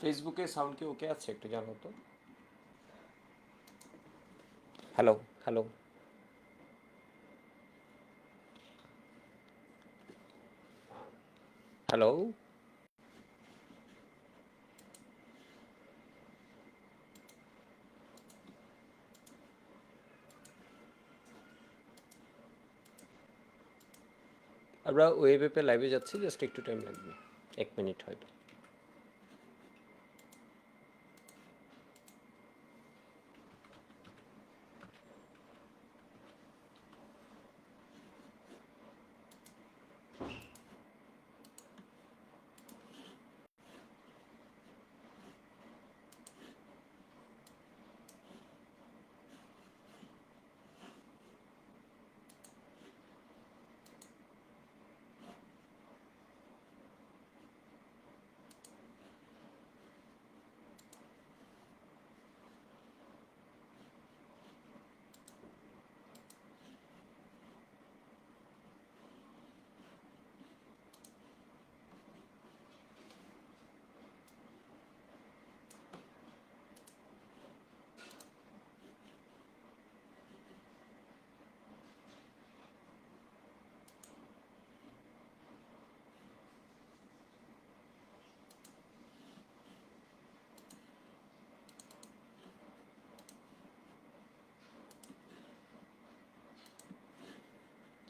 ফেসবুকে সাউন্ড কি ওকে আছে একটু জানো তো। Hello hello hello. আমরা ওয়েব অ্যাপে লাইভে যাচ্ছি, জাস্ট একটু টাইম লাগবে, 1 মিনিট হয়তো।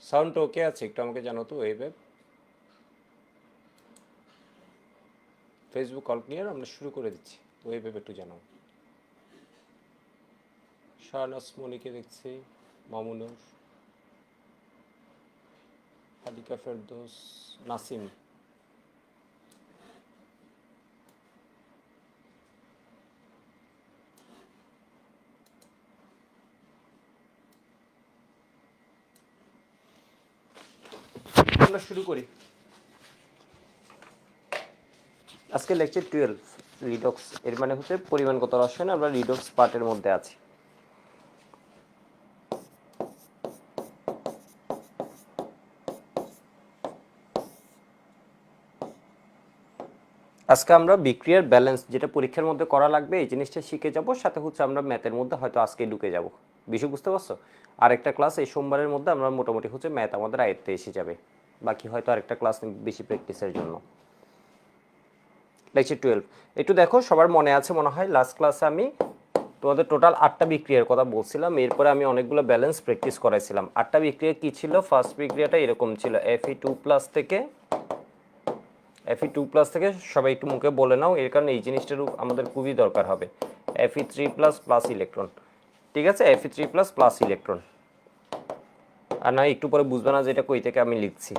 সাউন্ড ওকে আছে একটু আমাকে জানো তো web app. Facebook call clear, আমরা শুরু করে দিচ্ছি। ওয়েব অ্যাপ একটু জানাও। শাহনাজ মনিকে দেখছি, মামুনুর, হালিকা ফেরদৌস, নাসিম। আমরা শুরু করি। আজকে লেকচার 12 রিডক্স, এর মানে হচ্ছে পরিমাণগত রসায়ন। আমরা রিডক্স পার্টের মধ্যে আছি। আজকে আমরা বিক্রিয়ার ব্যালেন্স, যেটা পরীক্ষার মধ্যে করা লাগবে, এই জিনিসটা শিখে যাব। সাথে হচ্ছে আমরা ম্যাথের মধ্যে হয়তো আজকে ঢুকে যাব। বিষয় বুঝতে পারছো? আরেকটা ক্লাস এই সোমবারের মধ্যে আমরা মোটামুটি হচ্ছে ম্যাথ আমাদের আয়ত্তে এসে যাবে। বাকি হয়তো আরেকটা ক্লাস বেশি প্র্যাকটিসের জন্য। লেকচার 12 একটু দেখো, সবার মনে আছে মনে হয় লাস্ট ক্লাসে আমি তোমাদের টোটাল 8টা বিক্রিয়ার কথা বলছিলাম। এরপরে আমি অনেকগুলো ব্যালেন্স প্র্যাকটিস করাইছিলাম। 8টা বিক্রিয়া কি ছিল? ফার্স্ট বিক্রিয়াটা এরকম ছিল, Fe2+ থেকে Fe2+ সবাই একটু মুখে বলে নাও, এর কারণে এই জিনিসটার আমাদের খুবই দরকার হবে। Fe3+ প্লাস ইলেকট্রন, ঠিক আছে? Fe3+ plus electron. আর নয় একটু পরে বুঝবে না যে এটা কই থেকে আমি লিখছি।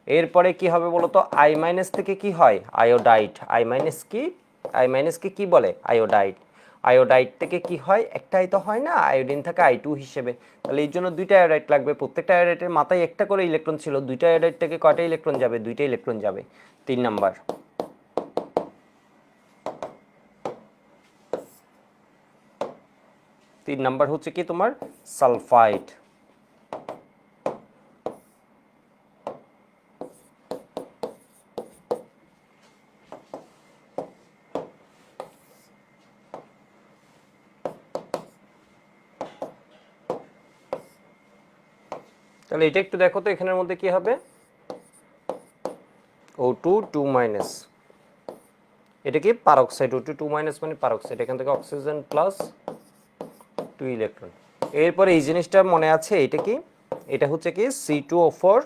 এরপরে কি হবে বলো তো? I- থেকে কি হয়? আয়োডাইড। I- কি বলে? আয়োডাইড। আয়োডাইড থেকে কি হয়? একটাই তো হয় না, আয়োডিন থাকে I2 হিসেবে। তাহলে এই জন্য দুইটা আয়োডাইড লাগবে। প্রত্যেকটা আয়োডাইডের মাথায় একটা করে ইলেকট্রন ছিল। দুইটা আয়োডাইড থেকে কয়টা ইলেকট্রন যাবে? দুইটা ইলেকট্রন যাবে। 3 নাম্বার। 3 নাম্বার হচ্ছে কি তোমার? সালফাইড। তাহলে এটা একটু দেখো তো, এখানের মধ্যে কি হবে? O2 2-, এটা কি? পারক্সাইড। O2 2- মানে পারক্সাইড। এখান থেকে অক্সিজেন প্লাস 2 ইলেকট্রন। এরপরে এই জিনিসটা মনে আছে, এটা কি? এটা হচ্ছে কি C2O4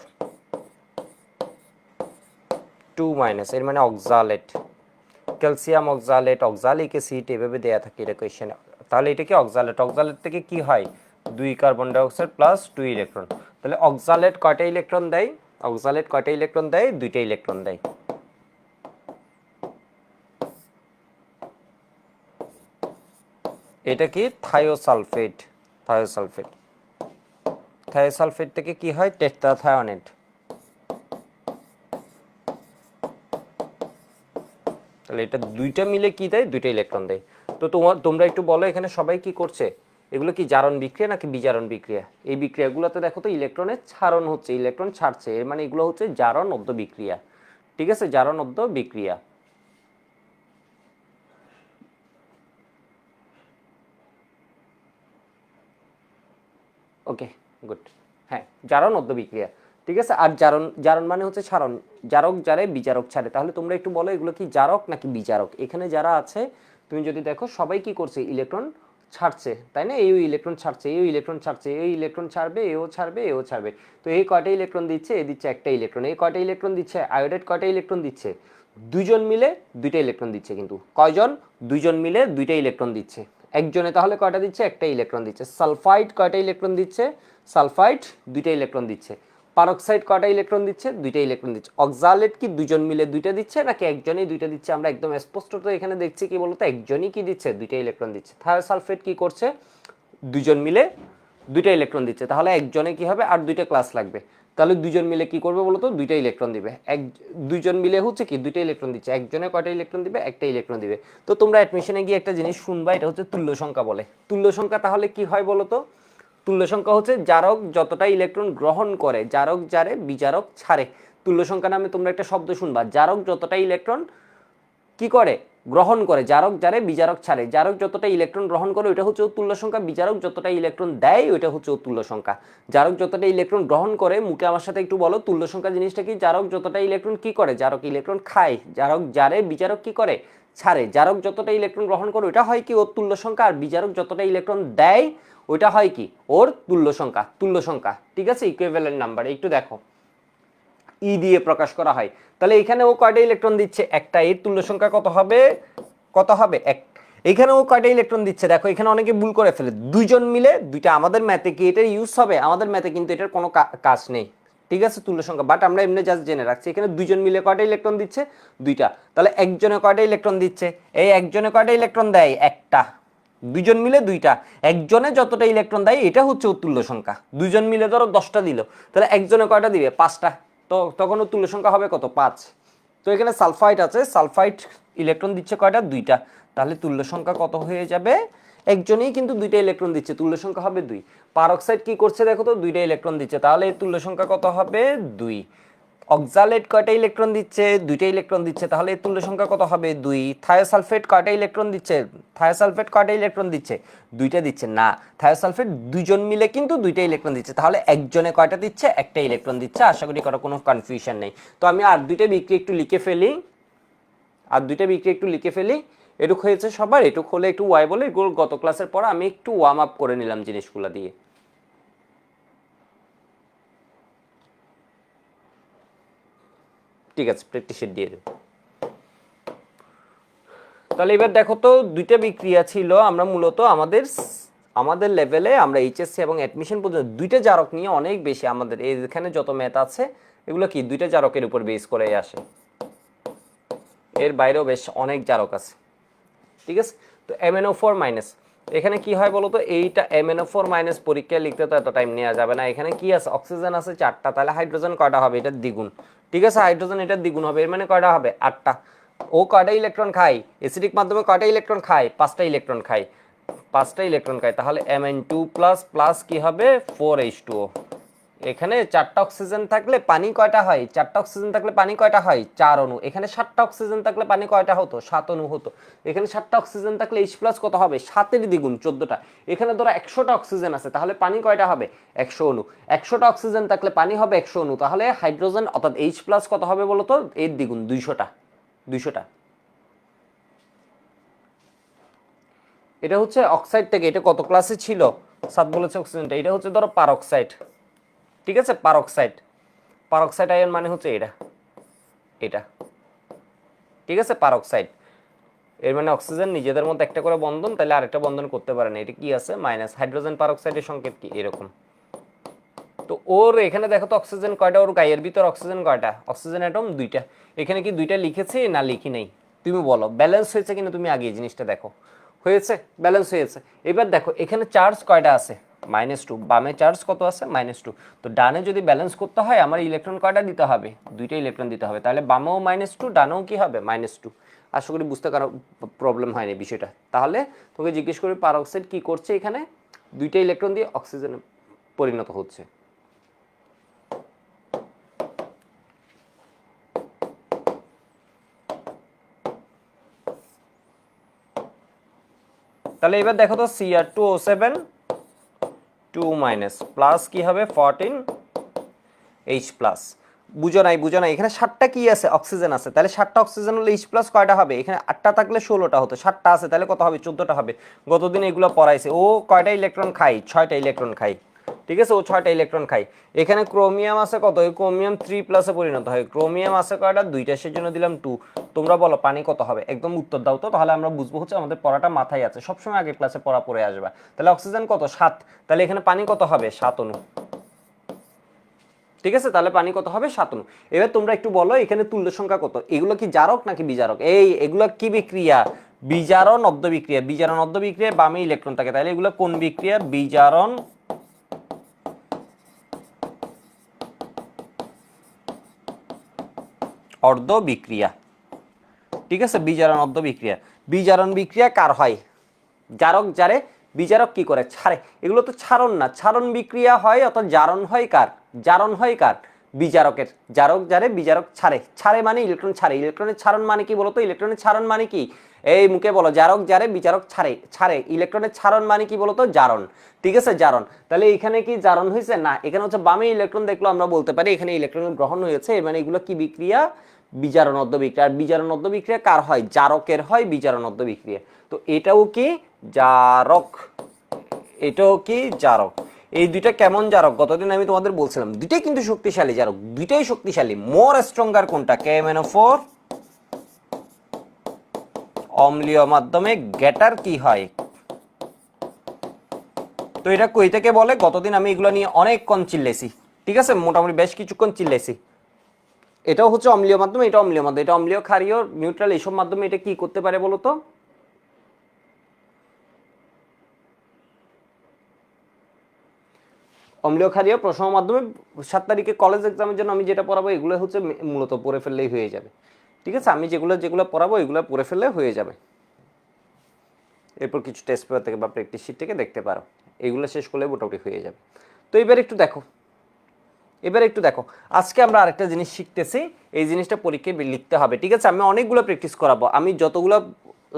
2-, এর মানে oxalate. Calcium oxalate, oxalic acid এভাবে দেয়া থাকে এটা কোয়েশ্চেনে। তাহলে এটা কি অক্সালেট? অক্সালেট থেকে কি হয়? 2 কার্বন ডাইঅক্সাইড প্লাস 2 ইলেকট্রন। তাহলে অক্সালেট কয়টা ইলেকট্রন দেয়? অক্সালেট কয়টা ইলেকট্রন দেয়? 2টা ইলেকট্রন দেয়। এটা কি? থায়োসালফেট। থায়োসালফেট। থায়োসালফেট থেকে কি হয়? টেট্রাথায়োনেট। তাহলে এটা দুইটা মিলে কি দেয়? 2টা ইলেকট্রন দেয়। তো তোমরা একটু বলো, এখানে সবাই কি করছে? এগুলো কি জারণ বিক্রিয়া নাকি বিজারণ বিক্রিয়া? এই বিক্রিয়াগুলোতে দেখো তো ইলেকট্রনের ছাড়ন হচ্ছে, ইলেকট্রন ছাড়ছে, এর মানে এগুলো হচ্ছে জারণ অব্দ বিক্রিয়া। ঠিক আছে? জারণ অব্দ বিক্রিয়া। Okay good. হ্যাঁ, জারণ অদ্য বিক্রিয়া, ঠিক আছে। আর জারণ, জারণ মানে হচ্ছে ছাড়ন, জারক জারে বিজারক ছাড়ে। তাহলে তোমরা একটু বলো এগুলো কি জারক নাকি বিজারক? এখানে যারা আছে তুমি যদি দেখো সবাই কি করছে, ইলেকট্রন ছাড়ছে, তাই না? এই ইলেকট্রন ছাড়ছে, এই ইলেকট্রন ছাড়ছে, এই ইলেকট্রন ছাড়বে, এও ছাড়বে, এও ছাড়বে। তো এই কয়টা ইলেকট্রন দিচ্ছে? এ দিচ্ছে একটা ইলেকট্রন। এই কয়টা ইলেকট্রন দিচ্ছে? আয়োডাইড কয়টা ইলেকট্রন দিচ্ছে? দুইজন মিলে দুইটা ইলেকট্রন দিচ্ছে। কিন্তু কয়জন? দুইজন মিলে দুইটা ইলেকট্রন দিচ্ছে। একজনে তাহলে কয়টা দিচ্ছে? একটা ইলেকট্রন দিচ্ছে। সালফাইড কয়টা ইলেকট্রন দিচ্ছে? সালফাইড দুইটা ইলেকট্রন দিচ্ছে। পারক্সাইড কয়টা ইলেকট্রন দিচ্ছে? দুইটা ইলেকট্রন দিচ্ছে। অক্সালেট কি দুইজন মিলে দুইটা দিচ্ছে নাকি একজনই দুইটা দিচ্ছে? আমরা একদম স্পষ্টত এখানে দেখছি কি বলতো, একজনই কি দিচ্ছে? দুইটা ইলেকট্রন দিচ্ছে। থায়োসালফেট কি করছে? দুইজন মিলে দুইটা ইলেকট্রন দিচ্ছে। তাহলে একজনে কি হবে? আর দুইটা ক্লাস লাগবে। তাহলে দুইজন মিলে কি করবে বলতো? দুইটা ইলেকট্রন দিবে। দুইজন মিলে হচ্ছে কি দুইটা ইলেকট্রন দিচ্ছে। একজনে কয়টা ইলেকট্রন দিবে? একটা ইলেকট্রন দিবে। তো তোমরা অ্যাডমিশনে গিয়ে একটা জিনিস শুনবা, এটা হচ্ছে তুল্য সংখ্যা বলে। তুল্য সংখ্যা তাহলে কি হয় বলতো? তুল্য সংখ্যা হচ্ছে জারক যতটা ইলেকট্রন গ্রহণ করে, জারক জারে বিজারক ছাড়ে। তুল্য সংখ্যা নামে তোমরা একটা শব্দ শুনবা, জারক যতটা ইলেকট্রন কি করে? গ্রহণ করে। জারক জারে বিজারক ছাড়ে। জারক যতটা ইলেকট্রন গ্রহণ করে ওইটা হচ্ছে তুল্য সংখ্যা। বিজারক যতটা ইলেকট্রন দেয় ওইটা হচ্ছে তুল্য সংখ্যা। জারক যতটা ইলেকট্রন গ্রহণ করে, মুখে আমার সাথে একটু বলো তুল্য সংখ্যা জিনিসটা কি? জারক যতটা ইলেকট্রন কি করে? জারক ইলেকট্রন খায়। জারক জারে বিজারক কি করে? ছাড়ে। জারক যতটা ইলেকট্রন গ্রহণ করে ওইটা হয় কি? ওর তুল্য সংখ্যা। আর বিজারক যতটা ইলেকট্রন দেয় ওইটা হয় কি? ওর তুল্য সংখ্যা। তুল্য সংখ্যা, ঠিক আছে, ইকুইভ্যালেন্ট নাম্বার। একটু দেখো, ই দিয়ে প্রকাশ করা হয়। তাহলে এখানে ও কয়টা ইলেকট্রন দিচ্ছে? একটা। এর তুল্য সংখ্যা কত হবে? কত হবে? এক। এখানে ও কয়টা ইলেকট্রন দিচ্ছে? দেখো এখানে অনেকে ভুল করে ফেলে, দুইজন মিলে দুইটা। আমাদের ম্যাথে কি এটা ইউজ হবে? আমাদের ম্যাথে কিন্তু এটার কোনো কাজ নেই, ঠিক আছে, তুল্য সংখ্যা। বাট আমরা এমনি জাস্ট জেনে রাখছি এখানে দুইজন মিলে কয়টা ইলেকট্রন দিচ্ছে? দুইটা। তাহলে একজনে কয়টা ইলেকট্রন দিচ্ছে? এই একজনে কয়টা ইলেকট্রন দেয়? একটা। দুইজন মিলে দুইটা। একজনে যতটা ইলেকট্রন দেয় এটা হচ্ছে তুল্য সংখ্যা। দুইজন মিলে ধরো 10টা দিল, তাহলে একজনে কয়টা দিবে? 5টা। তো তখন তুল্য সংখ্যা হবে কত? 5। তো এখানে সালফাইড আছে, সালফাইড ইলেকট্রন দিচ্ছে কয়টা? দুইটা। তাহলে তুল্য সংখ্যা কত হয়ে যাবে? একজনেই কিন্তু দুইটা ইলেকট্রন দিচ্ছে, তুল্য সংখ্যা হবে 2। পারক্সাইড কি করছে দেখো তো? দুইটা ইলেকট্রন দিচ্ছে, তাহলে এর তুল্য সংখ্যা কত হবে? 2। অক্সালেট কয়টা ইলেকট্রন দিচ্ছে? দুইটা ইলেকট্রন দিচ্ছে, তাহলে এর তুল্য সংখ্যা কত হবে? 2। থায়োসালফেট কয়টা ইলেকট্রন দিচ্ছে? থায়োসালফেট কয়টা ইলেকট্রন দিচ্ছে? দুইটা দিচ্ছে না। থায়োসালফেট দুইজন মিলে কিন্তু দুইটা ইলেকট্রন দিচ্ছে, তাহলে একজনে কয়টা দিচ্ছে? একটা ইলেকট্রন দিচ্ছে। আশা করি কোনো কনফিউশন নেই। তো আমি আর দুইটা বিক্রিয়া একটু লিখে ফেলি, আর দুইটা বিক্রিয়া একটু লিখে ফেলি। এটুক হয়েছে সবার। এটুক হলে একটু ওয়াই বলে, এগুলো গত ক্লাসের পর আমি একটু ওয়ার্ম আপ করে নিলাম জিনিসগুলো দিয়ে। ঠিক আছে, প্র্যাকটিস শিট দিয়ে দেব। তাহলে এবার দেখো তো, দুইটা বিক্রিয়া ছিল। আমরা মূলত আমাদের লেভেলে আমরা এইচএসসি এবং অ্যাডমিশন পর্যন্ত দুইটা জারক নিয়ে অনেক বেশি, আমাদের এখানে যত ম্যাথ আছে এগুলো কি দুইটা জারকের উপর বেস করে আসে। এর বাইরেও বেশ অনেক জারক আছে, ঠিক আছে। তো MnO4 মাইনাস, এখানে কি হয় বলতো? এইটা MnO4 মাইনাস পরীক্ষায় লিখতে তো এত টাইম নেওয়া যাবে না। এখানে কি আছে? অক্সিজেন আছে 4টা, তাহলে হাইড্রোজেন কয়টা হবে? এটার দ্বিগুণ, ঠিক আছে। হাইড্রোজেন এটার দ্বিগুণ হবে, এর মানে কয়টা হবে? 8টা। ও কয়টা ইলেকট্রন খায়? অ্যাসিডিক মাধ্যমে কয়টা ইলেকট্রন খায়? 5টা ইলেকট্রন খায়। 5টা ইলেকট্রন খায়, তাহলে Mn2 প্লাস প্লাস কি হবে? 4H2O। এখানে 4টা অক্সিজেন থাকলে পানি কয়টা হয়? 4টা অক্সিজেন থাকলে পানি কয়টা হয়? 4 অণু। এখানে 7টা অক্সিজেন থাকলে পানি কয়টা হতো? 7 অণু হতো। এখানে 7টা অক্সিজেন থাকলে H প্লাস কত হবে? 7-এর দ্বিগুণ, 14টা। এখানে ধরো 100টা অক্সিজেন আছে, তাহলে পানি কয়টা হবে? 100 অণু। 100টা অক্সিজেন থাকলে পানি হবে 100 অণু, তাহলে হাইড্রোজেন অর্থাৎ H প্লাস কত হবে বলতো? এর দ্বিগুণ, 200টা। 200টা। এটা হচ্ছে অক্সাইড থেকে। এটা কত ক্লাসে ছিল? 7 বলেছে অক্সিজেনটা। এটা হচ্ছে ধরো পারক্সাইড, ঠিক আছে, পারক্সাইড। পারক্সাইড আয়ন মানে হচ্ছে এটা, এটা, ঠিক আছে, পারক্সাইড। এর মানে অক্সিজেন নিজেদের মধ্যে একটা করে বন্ধন, তাহলে আরেকটা বন্ধন করতে পারে না। এটা কি আছে? মাইনাস। হাইড্রোজেন পারক্সাইডের সংকেত কি? এরকম। তো ওর এখানে দেখো তো অক্সিজেন কয়টা? ওর গায়ের ভিতর অক্সিজেন কয়টা? অক্সিজেন অ্যাটম 2টা। এখানে কি 2টা লিখেছি না লিখি নাই? তুমি বলো ব্যালেন্স হয়েছে কিনা? তুমি আগে এই জিনিসটা দেখো। হয়েছে, ব্যালেন্স হয়েছে। এবার দেখো এখানে চার্জ কয়টা আছে? -2। বামে চার্জ কত আছে? -2। তো ডানে যদি ব্যালেন্স করতে হয় আমার ইলেকট্রন কয়টা দিতে হবে? 2টা ইলেকট্রন দিতে হবে। তাহলে বামেও -2, ডানেও কি হবে? -2। আশা করি বুঝতে কারো প্রবলেম হয়নি বিষয়টা। তাহলে তোকে জিজ্ঞেস করি পারক্সাইড কি করছে? এখানে 2টা ইলেকট্রন দিয়ে অক্সিজেনে পরিণত হচ্ছে। তাহলে এবার দেখো তো Cr2O7 2 মাইনাস প্লাস কি হবে 14 H প্লাস। বুঝো নাই এখানে 7টা কি আছে অক্সিজেন আছে, তাহলে 7টা অক্সিজেন হলে H প্লাস কয়টা হবে, এখানে 8টা থাকলে 16টা হতো, 7টা আছে তাহলে কত হবে 14টা হবে। গতদিন এগুলো পড়াইছে, ও কয়টা ইলেকট্রন খাই 6টা ইলেকট্রন খাই, ঠিক আছে, ও 6টা ইলেকট্রন খাই। এখানে ক্রোমিয়াম আছে কত, এই ক্রোমিয়াম 3 প্লাসে পরিণত হয়, ক্রোমিয়াম আছে কয়টা 2টা, সেজন্য দিলাম 2। তোমরা বলো পানি কত হবে, একদম উত্তর দাও তো, তাহলে আমরা বুঝবো হচ্ছে আমাদের পড়াটা মাথায় আছে, সবসময় আগের ক্লাসে পড়া পড়ে আসবা। তাহলে অক্সিজেন কত 7, তাহলে এখানে পানি কত হবে 7 অণু, ঠিক আছে, তাহলে পানি কত হবে 7 অণু। এবার তোমরা একটু বলো এখানে তুল্য সংখ্যা কত, এগুলো কি জারক নাকি বিজারক, এগুলো কি বিক্রিয়া, বিজারণ অর্ধ বিক্রিয়া, বিজারণ অর্ধ বিক্রিয়ায় বামে ইলেকট্রন থাকে, তাহলে এগুলো কোন বিক্রিয়া, বিজারণ অর্ধ বিক্রিয়া, ঠিক আছে, বিজারণ অর্ধ বিক্রিয়া। বিজারণ বিক্রিয়া কার হয়, জারক জারে, বিজারক কি করে ছাড়ে, এগুলো তো ছাড়ন না, ছাড়ন বিক্রিয়া হয়, অর্থাৎ জারণ হয় কার, জারণ হয় কার, বিজারকের, জারক জারে বিজারক ছাড়ে, ছাড়ে মানে ইলেকট্রন ছাড়ে, ইলেকট্রনের ছাড়ন মানে কি বলতো, ইলেকট্রনের ছাড়ন মানে কি, এই মুখে বলো, জারক জারে বিজারক ছাড়ে, ছাড়ে, ইলেকট্রনের ছাড়ন মানে কি বলতো, জারণ, ঠিক আছে, জারণ। তাহলে এখানে কি জারণ হয়েছে না, এখানে হচ্ছে বামে ইলেকট্রন দেখলো আমরা বলতে পারি এখানে ইলেকট্রন গ্রহণ হয়েছে, মানে এগুলো কি বিক্রিয়া, বিজারণ অর্ধ বিক্রিয়া। আর বিজারণ অর্ধ বিক্রিয়া কার হয়, জারকের হয় বিজারণ অর্ধ বিক্রিয়া। তো এটাও কি জারক, এটাও কি জারক। এই দুইটা কেমন জারক, গতদিন আমি তোমাদের বলছিলাম দুইটাই কিন্তু শক্তিশালী জারক, দুইটাই শক্তিশালী। মোর স্ট্রঙ্গার কোনটা, KMnO4 অম্লীয় মাধ্যমে গ্যাটার কি হয়। তো এটা কই থেকে বলে, গতদিন আমি এগুলো নিয়ে অনেকক্ষণ চিল্লেছি, ঠিক আছে, মোটামুটি বেশ কিছুক্ষণ চিল্লেছি। এটাও হচ্ছে অম্লীয় মাধ্যমে, এটা অম্লীয় মাধ্যমে, এটা অম্লীয় ক্ষারীয় নিউট্রাল এইসব মাধ্যমে এটা কি করতে পারে বলতো, অম্লীয় ক্ষারীয় প্রশম মাধ্যমে। 7 তারিখে কলেজ এক্সামের জন্য আমি যেটা পড়াবো এগুলো হচ্ছে মূলত পড়ে ফেললেই হয়ে যাবে, ঠিক আছে, আমি যেগুলো যেগুলো পড়াবো এগুলো পড়ে ফেললে হয়ে যাবে। এরপর কিছু টেস্ট পেপার থেকে বা প্র্যাকটিস শিট থেকে দেখতে পারো, এগুলো শেষ করলে মোটামুটি হয়ে যাবে। তো এবার একটু দেখো, এবার একটু দেখো, আজকে আমরা আরেকটা জিনিস শিখতেছি, এই জিনিসটা পরীক্ষায় লিখতে হবে, ঠিক আছে, আমি অনেকগুলো প্র্যাকটিস করাবো, আমি যতগুলো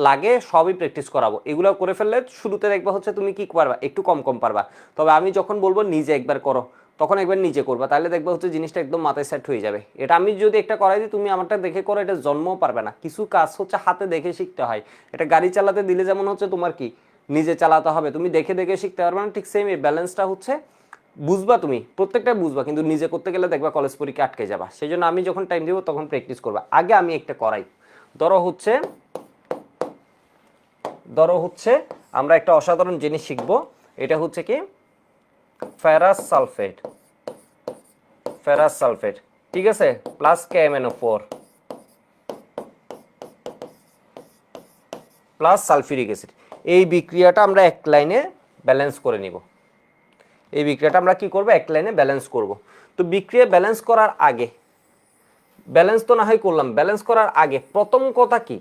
লাগে সবই প্র্যাকটিস করাবো, এগুলো করে ফেললে শুরুতে দেখবা হচ্ছে তুমি কি পারবা, একটু কম কম পারবা, তবে আমি যখন বলবো নিজে একবার করো তখন একবার নিজে করবা, তাহলে দেখবা হচ্ছে জিনিসটা একদম মাথায় সেট হয়ে যাবে। এটা আমি যদি একটা করাই দিই তুমি আমারটা দেখে করো, এটা জন্মও পারবে না। কিছু কাজ হচ্ছে হাতে দেখে শিখতে হয়, এটা গাড়ি চালাতে দিলে যেমন হচ্ছে তোমার কি নিজে চালাতে হবে, তুমি দেখে দেখে শিখতে পারবে না, ঠিক সেম এই ব্যালেন্সটা হচ্ছে বুঝবা, তুমি প্রত্যেকটা বুঝবা, কিন্তু নিজে করতে গেলে দেখবা কলেজ পরীক্ষা আটকে যাবা। সেই জন্য আমি যখন টাইম দিব তখন প্র্যাকটিস করবা। আগে আমি একটা করাই, ধরো হচ্ছে আমরা একটা অসাধারণ জিনিস শিখবো, এটা হচ্ছে কি ফেরাস সালফেট, ফেরাস সালফেট, ঠিক আছে, plus KMnO4 plus sulphuric acid. এই বিক্রিয়াটা আমরা এক লাইনে ব্যালেন্স করে নিব, এই বিক্রিয়াটা আমরা কি করব, এক লাইনে ব্যালেন্স করব। তো বিক্রিয়া ব্যালেন্স করার আগে, ব্যালেন্স তো না হয় করলাম, ব্যালেন্স করার আগে প্রথম কথা কি,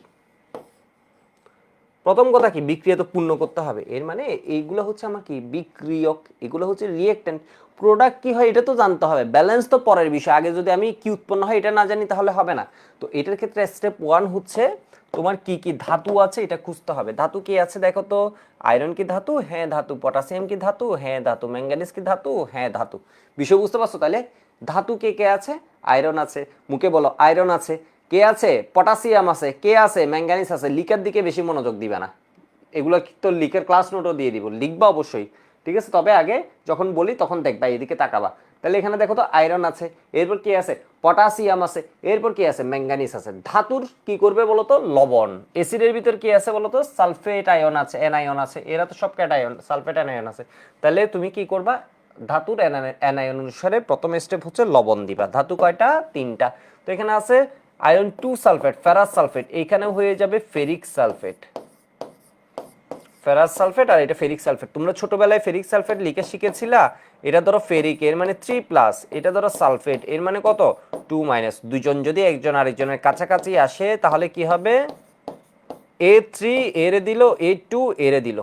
প্রথম কথা কি, বিক্রিয়া তো পূর্ণ করতে হবে, এর মানে এইগুলো হচ্ছে আমার কি বিক্রিয়ক, এগুলো হচ্ছে রিয়েক্ট্যান্ট। প্রোডাক্ট কি হয় এটা তো জানতে হবে, ব্যালেন্স তো পরের বিষয়, আগে যদি আমি কি উৎপন্ন হয় এটা না জানি তাহলে হবে না। তো এটার ক্ষেত্রে স্টেপ 1 হচ্ছে তোমার কি কি ধাতু আছে এটা খুঁজতে হবে। ধাতু কি আছে দেখো তো, আয়রন কি ধাতু, হ্যাঁ ধাতু, পটাশিয়াম কি ধাতু, হ্যাঁ ধাতু, ম্যাঙ্গানিজ কি ধাতু, হ্যাঁ ধাতু। বিষয় বুঝতে পারছো, তাহলে ধাতু কে কে আছে, আয়রন আছে, মুখে বলো আয়রন আছে, কে আছে পটাশিয়াম আছে, কে আছে ম্যাঙ্গানিজ আছে। লিখার দিকে বেশি মনোযোগ দিবে না, এগুলো তো লিখের ক্লাস নোটও দিয়ে দিব, লিখবা অবশ্যই, ঠিক আছে, তবে আগে যখন বলি তখন দেখবা এদিকে তাকাবা। তাহলে এখানে দেখো তো আয়রন আছে, এরপর কি আছে পটাশিয়াম আছে, এরপর কি আছে ম্যাঙ্গানিজ আছে। ধাতুর কি করবে বলতো লবণ, অ্যাসিডের ভিতর কি আছে বলতো সালফেট আয়ন আছে, অ্যানায়ন আছে, এরা তো সব ক্যাটায়ন, সালফেট অ্যানায়ন আছে। তাহলে তুমি কি করবা, ধাতুর অ্যানায়ন অনুসারে প্রথম স্টেপ হচ্ছে লবণ দিবা। ধাতু কয়টা, 3টা। তো এখানে আছে আয়রন 2 সালফেট, ফেরাস সালফেট, এইখানেও হয়ে যাবে ফেরিক সালফেট, ফেরাস সালফেট, আর এটা ফেরিক সালফেট। তোমরা ছোটবেলায় ফেরিক সালফেট লিখে শিখেছিলা, এটা ধরো ফেরিক এর মানে 3 প্লাস, এটা ধরো সালফেট এর মানে কত 2 মাইনাস। দুজন যদি একজন আরেকজনের কাছাকাছি আসে তাহলে কি হবে, A3 এর দিল, A2 এর দিল,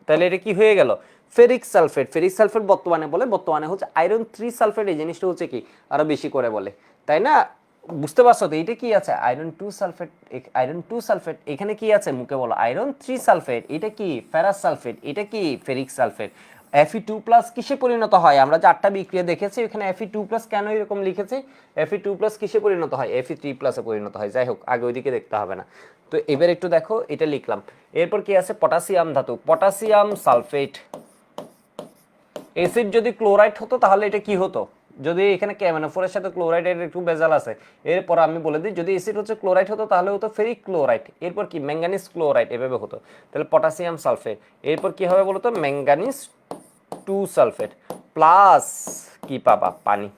তাহলে এটা কি হয়ে গেল ফেরিক সালফেট। ফেরিক সালফেট বর্তমানে বলে, বর্তমানে হচ্ছে আয়রন 3 সালফেট, এই জিনিসটা হচ্ছে কি আরো বেশি করে বলে, তাই না, বুঝতে পারছো তো। এটা কি আছে আয়রন 2 সালফেট, আয়রন 2 সালফেট, এখানে কি আছে মুখে বলো আয়রন 3 সালফেট, এটা কি ফেরাস সালফেট, এটা কি ফেরিক সালফেট। Fe2+ কিসে পরিণত হয়? আমরা যে 8টা বিক্রিয়া দেখেছি এখানে Fe2+ কেন এরকম লিখেছি? Fe2+ কিসে পরিণত হয়? Fe3+ এ পরিণত হয়। যাই হোক, আগে ওইদিকে দেখতে হবে না। তো এবার একটু দেখো, এটা লিখলাম। এরপর কি আছে? পটাশিয়াম ধাতু, পটাশিয়াম সালফেট। অ্যাসিড যদি ক্লোরাইড হতো তাহলে এটা কি হতো? যদি এখানে KMnO4 এর সাথে ক্লোরাইডের একটু ভেজাল আছে, এরপর আমি বলে দিই, যদি অ্যাসিড হচ্ছে ক্লোরাইড হতো তাহলে হতো ফেরিক ক্লোরাইড, এরপর কি ম্যাঙ্গানিজ ক্লোরাইড, এভাবে হতো। তাহলে পটাশিয়াম সালফেট, এরপর কি হবে বলতো? ম্যাঙ্গানিজ 2 সালফেট প্লাস কি পাবা? পানি।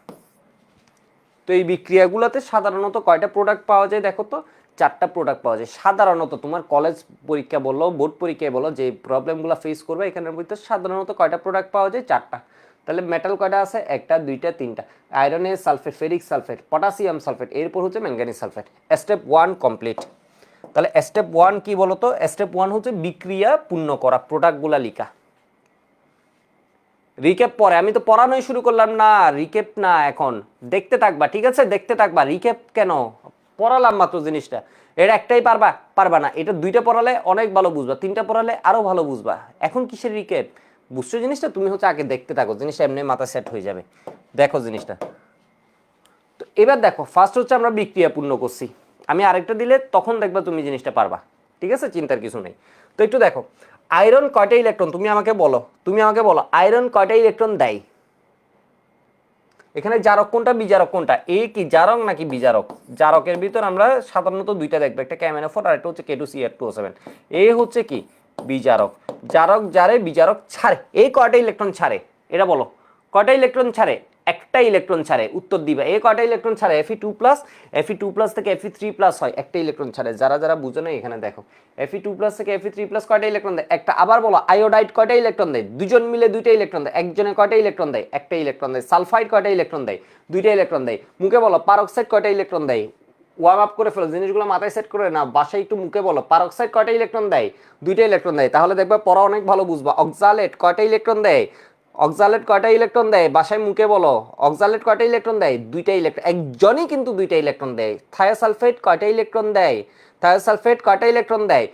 তো এই বিক্রিয়াগুলোতে সাধারণত কয়টা প্রোডাক্ট পাওয়া যায় দেখো তো? 4টা প্রোডাক্ট পাওয়া যায় সাধারণত। তোমার কলেজ পরীক্ষা বলো, বোর্ড পরীক্ষায় বলো, যে প্রবলেমগুলো ফেস করবে এখানের ভিতরে সাধারণত কয়টা প্রোডাক্ট পাওয়া যায়? 4টা। তাহলে মেটাল কয়টা আছে? 1টা 2টা 3টা। আয়রনের sulphate, ferric sulphate, potassium sulphate, এরপর হচ্ছে ম্যাঙ্গানিজ সালফেট। Step 1 complete. তাহলে স্টেপ 1 কি বলতো? স্টেপ 1 হচ্ছে বিক্রিয়া পূর্ণ করা, প্রোডাক্টগুলা লিখা। রিক্যাপ পরে, আমি তো পড়ানোই শুরু করলাম না, রিক্যাপ না, এখন দেখতে থাকবা, ঠিক আছে? দেখতে থাকবা। রিক্যাপ কেন পড়ালাম মাত্র জিনিসটা, এটা একটাই পারবা? পারবা না। এটা 2টা পড়ালে অনেক ভালো বুঝবা, 3টা পড়ালে আরো ভালো বুঝবা। এখন কিসের রিক্যাপ? বুঝছো জিনিসটা? তুমি হচ্ছে আগে দেখতে থাকো, জিনিসটা এমনি মাথা সেট হয়ে যাবে। দেখো জিনিসটা। তো এবার দেখো, ফার্স্ট হচ্ছে আমরা বিক্রিয়া পূর্ণ করছি। আমি আরেকটা দিলে তখন দেখবা তুমি জিনিসটা পারবা, ঠিক আছে? চিন্তার কিছু নেই। তো একটু দেখো, আয়রন কয়টা ইলেকট্রন? তুমি আমাকে বলো আয়রন কয়টা ইলেকট্রন দেয়? এখানে জারক কোনটা, বিজারক কোনটা? এ কি জারক নাকি বিজারক? জারকের ভিতর আমরা সাধারণত 2টা দেখবো, একটা KMnO4 আর একটা হচ্ছে K2CR2O7। এ হচ্ছে কি? বিজারক। জারক জারে, বিজারক ছাড়ে। এই কয়টা ইলেকট্রন ছাড়ে এটা বলো? কয়টা ইলেকট্রন ছাড়ে? একটা ইলেকট্রন ছাড়ে। উত্তর দিবা। এই কয়টা ইলেকট্রন ছাড়ে? Fe2+। Fe2+ থেকে Fe3+ হয়, একটা ইলেকট্রন ছাড়ে। যারা যারা বুঝো না এখানে দেখো, Fe2+ থেকে Fe3+ কয়টা ইলেকট্রন দেয়? একটা। আবার বলো, আয়োডাইড কয়টা ইলেকট্রন দেয়? দুজন মিলে 2টা ইলেকট্রন দেয়। একজনে কয়টা ইলেকট্রন দেয়? একটা ইলেকট্রন দেয়। সালফাইড কয়টা ইলেকট্রন দেয়? 2টা ইলেকট্রন দেয়। মুখে বলো, পারক্সাইড কয়টা ইলেকট্রন দেয়? ওয়ার্ম আপ করে ফেলো, জিনিসগুলো মাথায় সেট করে না, বাসায় একটু মুখে বলো। পারক্সাইড কয়টা ইলেকট্রন দেয়? 2টা ইলেকট্রন দেয়। তাহলে দেখবে পড়া অনেক ভালো বুঝবা। অক্সালেট কয়টা ইলেকট্রন দেয়? অক্সালেট কয়টা ইলেকট্রন দেয়? বাসায় মুখে বলো। অক্সালেট কয়টা ইলেকট্রন দেয়? 2টা ইলেকট্রন। একজনই কিন্তু 2টা ইলেকট্রন দেয়। থায়োসালফেট কয়টা ইলেকট্রন দেয়? থায়োসালফেট কয়টা ইলেকট্রন দেয়?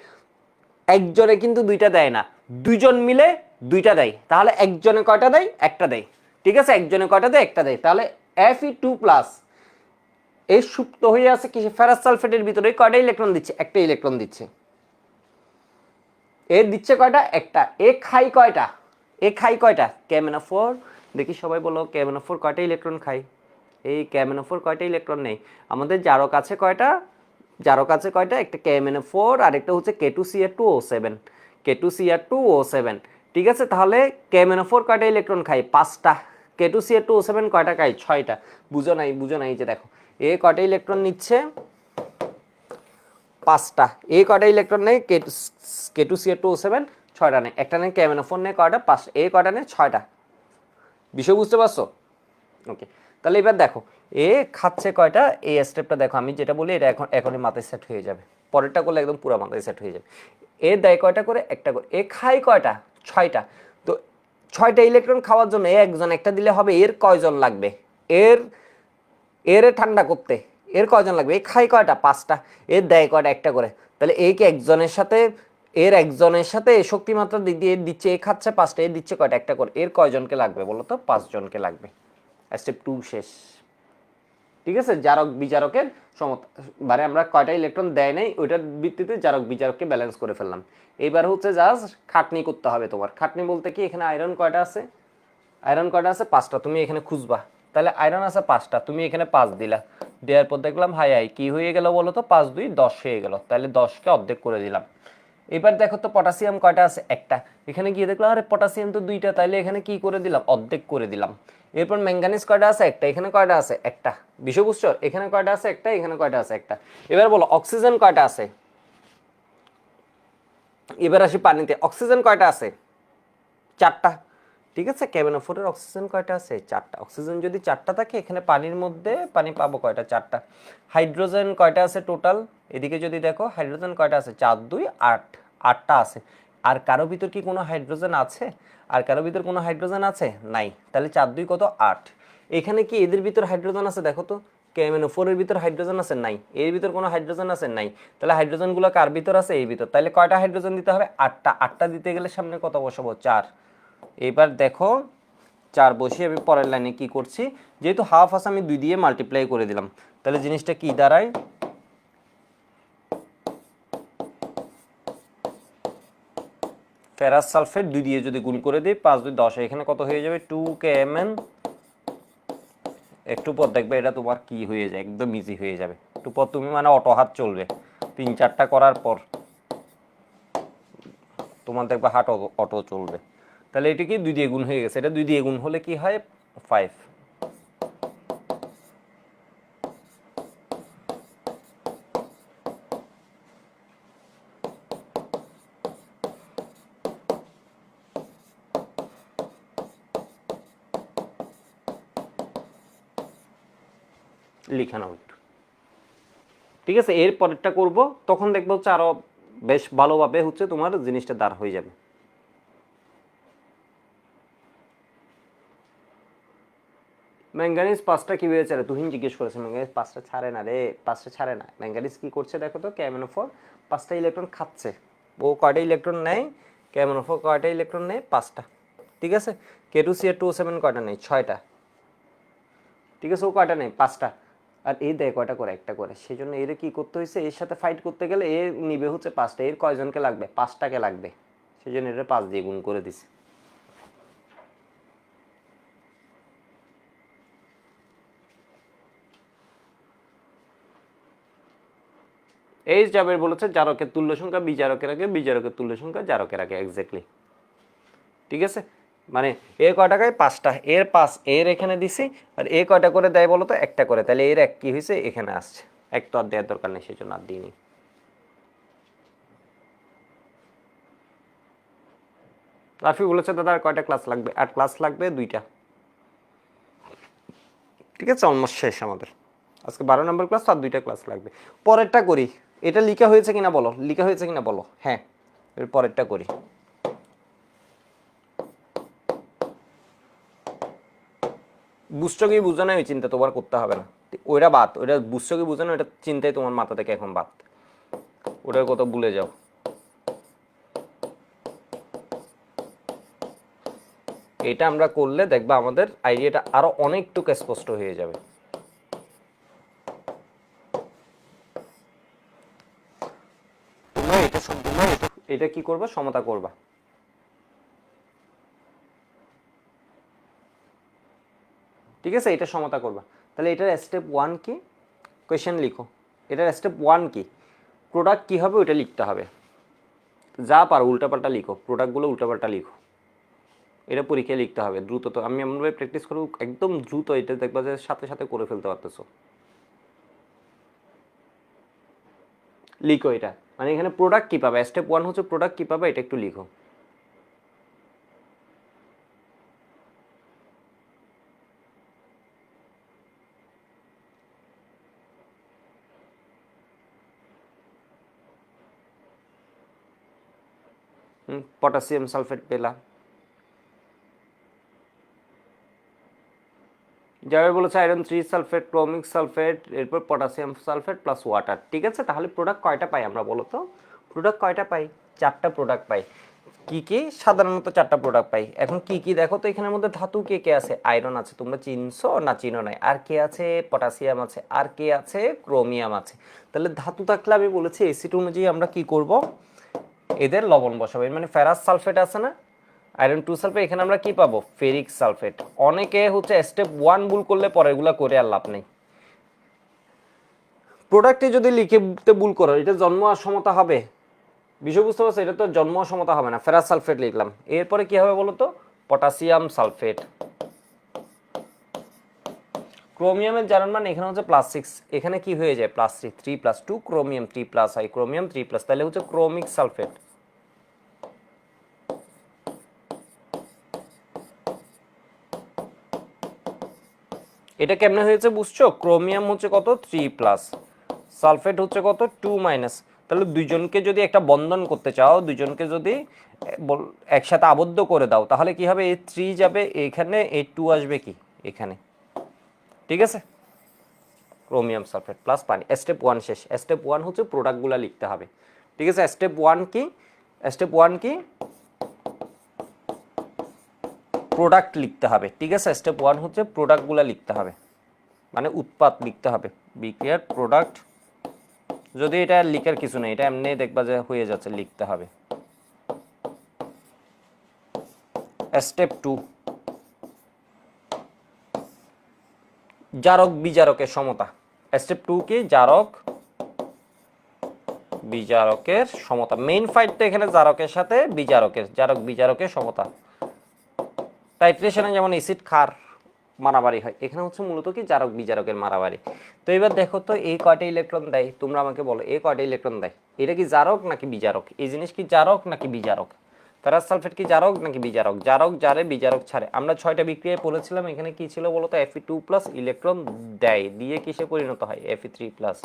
একজনে কিন্তু 2টা দেয় না, দুইজন মিলে 2টা দেয়। তাহলে একজনে কয়টা দেয়? একটা দেয়, ঠিক আছে? একজনে কয়টা দেয়? একটা দেয়। তাহলে Fe2+ এই সুপ্ত হয়ে আছে কি? ফেরাস সালফেটের ভিতরে কয়টা ইলেকট্রন দিচ্ছে? একটা ইলেকট্রন দিচ্ছে। এ দিচ্ছে কয়টা? একটা। এ খাই কয়টা? KMnO4। দেখি সবাই বলো, KMnO4 কয়টা ইলেকট্রন খাই? এই KMnO4 কয়টা ইলেকট্রন নেই? আমাদের জারক আছে কয়টা? জারক আছে কয়টা? একটা KMnO4 আর একটা হচ্ছে K2CR2O7। K2CR2O7, ঠিক আছে? তাহলে KMnO4 কয়টা ইলেকট্রন খাই? 5টা। K2CR2O7 কয়টা খাই? 6টা। বুঝো নাই যে দেখো, এ কয়টা ইলেকট্রন নিচ্ছে? 5টা। এ কয়টা ইলেকট্রন নেই? K2CR2O7 6টা নেই। একটা নেই KMnO4 নেই কয়টা? 5টা। এ কয়টা নেই? 6টা। বিষয় বুঝতে পারছো? ওকে। তাহলে এবার দেখো, এ খাচ্ছে কয়টা? এই স্টেপটা দেখো, আমি যেটা বলি এটা এখনই মাথায় সেট হয়ে যাবে। পরেরটা করলে একদম পুরো মাথায় সেট হয়ে যাবে। এ দেয় কয়টা করে? একটা করে। এ খায় কয়টা? 6টা। তো 6টা ইলেকট্রন খাওয়ার জন্য একজন একটা দিলে হবে, এর কয়জন লাগবে? এর এর ঠান্ডা করতে এর কয়জন লাগবে? এ খায় কয়টা? 5টা। এর দেয় কয়টা? একটা করে। তাহলে এই কি একজনের সাথে, এর একজনের সাথে শক্তিমাত্রা দিক দিয়ে দিচ্ছে, এ খাচ্ছে 5টা, এর দিচ্ছে কয়টা? একটা করে। এর কয়জনকে লাগবে বলো তো? 5 জনকে লাগবে। স্টেপ 2 শেষ, ঠিক আছে? জারক বিজারকের সমতা, মানে আমরা কয়টা ইলেকট্রন দেয় নাই ওইটার ভিত্তিতে জারক বিজারককে ব্যালেন্স করে ফেললাম। এইবার হচ্ছে জাস্ট খাটনি করতে হবে তোমার। খাটনি বলতে কি, এখানে আয়রন কয়টা আছে? আয়রন কয়টা আছে? 5টা। তুমি এখানে খুঁজবা। তাহলে আয়রন আছে 5টা, তুমি এখানে 5 দিলা। দেওয়ার পর দেখলাম হাই হাই কি হয়ে গেল বলো তো? 5 2 10 হয়ে গেল। তাহলে 10কে অর্ধেক করে দিলাম। এবার দেখো তো পটাশিয়াম কয়টা আছে? একটা। এখানে গিয়ে দেখলাম আরে পটাশিয়াম তো 2টা, তাইলে এখানে কি করে দিলাম? অর্ধেক করে দিলাম। এরপর ম্যাঙ্গানিজ কয়টা আছে? একটা। এখানে কয়টা আছে? একটা। বিষয় বুঝছো? এখানে কয়টা আছে? একটা। এখানে কয়টা আছে? একটা। এবার বলো অক্সিজেন কয়টা আছে? এবার আসি পানিতে, অক্সিজেন কয়টা আছে? 4টা। ঠিক আছে? KMnO4 এর অক্সিজেন কয়টা আছে? 4টা। অক্সিজেন যদি 4টা থাকে, এখানে পানির মধ্যে পানি পাবো কয়টা? 4টা। হাইড্রোজেন কয়টা আছে টোটাল? এদিকে যদি দেখো হাইড্রোজেন কয়টা আছে? 4 2 8, 8টা আছে। আর কারো ভিতর কি কোনো হাইড্রোজেন আছে? আর কারো ভিতর কোনো হাইড্রোজেন আছে? নাই। তাহলে 4 2 কত? 8। এখানে কি এদের ভিতর হাইড্রোজেন আছে? দেখো তো, KMnO4 এর ভিতর হাইড্রোজেন আছে? নাই। এর ভিতর কোনো হাইড্রোজেন আছে? নাই। তাহলে হাইড্রোজেনগুলো কার ভিতর আছে? এর ভিতর। তাহলে কয়টা হাইড্রোজেন দিতে হবে? 8টা। 8টা দিতে গেলে সামনে কত বসাবো? 4। এবার দেখো 4 বসিয়ে আমি পরের লাইনে কি করছি, যেহেতু হাফ আছে আমি 2 দিয়ে মাল্টিপ্লাই করে দিলাম, তাহলে জিনিসটা কি দাঁড়ায়, ফেরাস সালফেট 2 দিয়ে যদি গুণ করে দিই 5 2 10, এখানে কত হয়ে যাবে 2 kmn। একটু পর দেখবে এটা তোমার কি হয়ে যায়, একদম ইজি হয়ে যাবে। একটু পর তুমি মানে অটো হাত চলবে, 3-4টা করার পর তোমার দেখবে হাট অটো চলবে। তাহলে এটা কি 2 দিয়ে গুণ হয়ে গেছে, এটা 2 দিয়ে গুণ হলে কি হয় 5। লিখে নাও একটু, ঠিক আছে। এর পরেরটা করব, তখন দেখবো হচ্ছে আরো বেশ ভালোভাবে হচ্ছে তোমার জিনিসটা দাঁড় হয়ে যাবে। ম্যাঙ্গানিজ 5টা কিভাবে ছাড়ে, তুহিন জিজ্ঞেস করেছে। ম্যাঙ্গানিজ 5টা ছাড়ে না রে, 5টা ছাড়ে না। ম্যাঙ্গানিজ কি করছে দেখো তো, KMnO4 5টা ইলেকট্রন খাচ্ছে। ও কয়টা ইলেকট্রন নেয়, KMnO4 কয়টা ইলেকট্রন নেয়, 5টা। ঠিক আছে। K2CH2O7 কয়টা নেয়, 6টা। ঠিক আছে, ও কয়টা নেয়, 5টা। আর এই দেয় কয়টা করে, একটা করে। সেই জন্য এর কি করতে হয়েছে, এর সাথে ফাইট করতে গেলে এ নিবে হচ্ছে 5টা। এর কয়জনকে লাগবে, 5টাকে লাগবে। সেই জন্য এটা 5 দিয়ে গুণ করে দিছে। এই জাবের বলেছে জারকের তুল্য সংখ্যা বিজারকের আগে, বিজারকের তুল্য সংখ্যা জারকের আগে, এক্স্যাক্টলি। ঠিক আছে, মানে এর কয় টাকায় 5টা, এর 5 এর এখানে দিছি। আর এ কয়টা করে দেয় বলো তো, একটা করে। তাহলে এর এক কি হয়েছে, এখানে আসছে। এক তো আর দেওয়ার দরকার নেই, সেই জন্য আর দিইনি। রাফি বলেছে দাদা আর কয়টা ক্লাস লাগবে, আর ক্লাস লাগবে 2টা। ঠিক আছে, অলমোস্ট শেষ আমাদের আজকে 12 নম্বর ক্লাস, আর 2টা ক্লাস লাগবে। পরেরটা করি, এটা লিখা হয়েছে কিনা বলো, লিখা হয়েছে কিনা বলো। হ্যাঁ, এর পরেরটা করি। বুঝছো কি বুঝো না, ওই চিন্তা তোমার করতে হবে না। ওইটা বাদ, ওইটা বুঝছো কি বুঝো না, ওইটা চিন্তাই তোমার মাথা থেকে এখন বাদ, ওটার কথা ভুলে যাও। এটা আমরা করলে দেখবা আমাদের আইডিয়াটা আরো অনেকটুকু স্পষ্ট হয়ে যাবে। তোমরা এটা সম্পূর্ণ এটা কি করবা, সমতা করবা। ঠিক আছে, এটা সমতা করবা। তাহলে এটার স্টেপ 1 কি, কোয়েশ্চেন লিখো। এটার স্টেপ 1 কি, প্রোডাক্ট কি হবে ওইটা লিখতে হবে। যা পারো উল্টাপাল্টা লিখো, প্রোডাক্টগুলো উল্টাপাল্টা লিখো। এটা পরীক্ষায় লিখতে হবে দ্রুত। তো আমি এমনভাবে প্র্যাকটিস করবো একদম দ্রুত, এটা দেখবা যে সাথে সাথে করে ফেলতে পারতেছো। লিখো এটা, মানে এখানে প্রোডাক্ট কি পাবে, স্টেপ 1 হচ্ছে প্রোডাক্ট কি পাবে, এটা একটু লিখো। পটাশিয়াম সালফেট পেলা। যাবে বলেছে আয়রন 3 সালফেট, ক্রোমিক সালফেট, এরপর পটাশিয়াম সালফেট প্লাস ওয়াটার। ঠিক আছে, তাহলে প্রোডাক্ট কয়টা পাই আমরা বলো তো, প্রোডাক্ট কয়টা পাই, 4টা প্রোডাক্ট পাই। কি কি, সাধারণত 4টা প্রোডাক্ট পাই। এখন কি কি দেখো তো, এখানের মধ্যে ধাতু কে কে আছে, আয়রন আছে, তোমরা চিনছো না চিনো নাই। আর কে আছে, পটাশিয়াম আছে। আর কে আছে, ক্রোমিয়াম আছে। তাহলে ধাতু থাকলে আমি বলেছি এসিড অনুযায়ী আমরা কি করব, এদের লবণ বসাবো। মানে ফেরাস সালফেট আছে না, আয়রন 2 সালফেট, এখানে আমরা কি পাবো, ফেরিক সালফেট। অনেকে হচ্ছে স্টেপ 1 ভুল করলে পরে এগুলা করে আর লাভ নেই। প্রোডাক্টে যদি লিখতে ভুল করো, এটা জন্ম আর সমতা হবে, বিষয় বুঝতে পারছো, এটা তো জন্ম সমতা হবে না। ফেরাস সালফেট লিখলাম, এরপরে কি হবে বলো তো, পটাশিয়াম সালফেট। ক্রোমিয়ামের জানার মান এখানে হচ্ছে +6, এখানে কি হয়ে যায় +3, 3 + 2 ক্রোমিয়াম 3+, হয় ক্রোমিয়াম 3+, তাহলে হচ্ছে ক্রোমিক সালফেট। এটা কেমনে হয়েছে বুঝছো, ক্রোমিয়াম হচ্ছে কত 3+, সালফেট হচ্ছে কত 2-। তাহলে দুইজনকে যদি একটা বন্ধন করতে চাও, দুইজনকে যদি একসাথে আবদ্ধ করে দাও, তাহলে কি হবে, এই 3 যাবে এখানে, এই 2 আসবে কি এখানে। ঠিক আছে, ক্রোমিয়াম সালফেট প্লাস পানি। স্টেপ 1 শেষ। স্টেপ 1 হচ্ছে প্রোডাক্টগুলো লিখতে হবে। ঠিক আছে, স্টেপ 1 কি, স্টেপ 1 কি, প্রোডাক্ট লিখতে হবে, ঠিক আছে। স্টেপ 1 হচ্ছে প্রোডাক্টগুলো লিখতে হবে, মানে উৎপাদ লিখতে হবে, বিক্রিয়ার প্রোডাক্ট। যদি এটা লিখার কিছু নেই, এটা এমনি দেখবা যে হয়ে যাচ্ছে, লিখতে হবে। স্টেপ 2 জারক বিজারকের সমতা। স্টেপ 2 কি? জারক বিজারকের সমতা। মেইন ফাইটটা এখানে জারকের সাথে বিজারকের, জারক বিজারকের সমতা। টাইট্রেশনে যেমন অ্যাসিড ক্ষার মারামারি হয়, এখানে হচ্ছে মূলত কি জারক বিজারকের মারামারি। তো এবার দেখো তো এই কয়টা ইলেকট্রন দেয়, তোমরা আমাকে বলো এই কয়টা ইলেকট্রন দেয়। এটা কি জারক নাকি বিজারক? এই জিনিস কি জারক নাকি বিজারক? ফেরাস সালফেট কি জারক নাকি বিজারক? জারক জারে, বিজারক ছাড়ে। আমরা 6টা বিক্রিয়ায় পড়েছিলাম, এখানে কি ছিল বলতো? Fe2+ ইলেকট্রন দেয়, দিয়ে কিসে পরিণত হয়? Fe3+।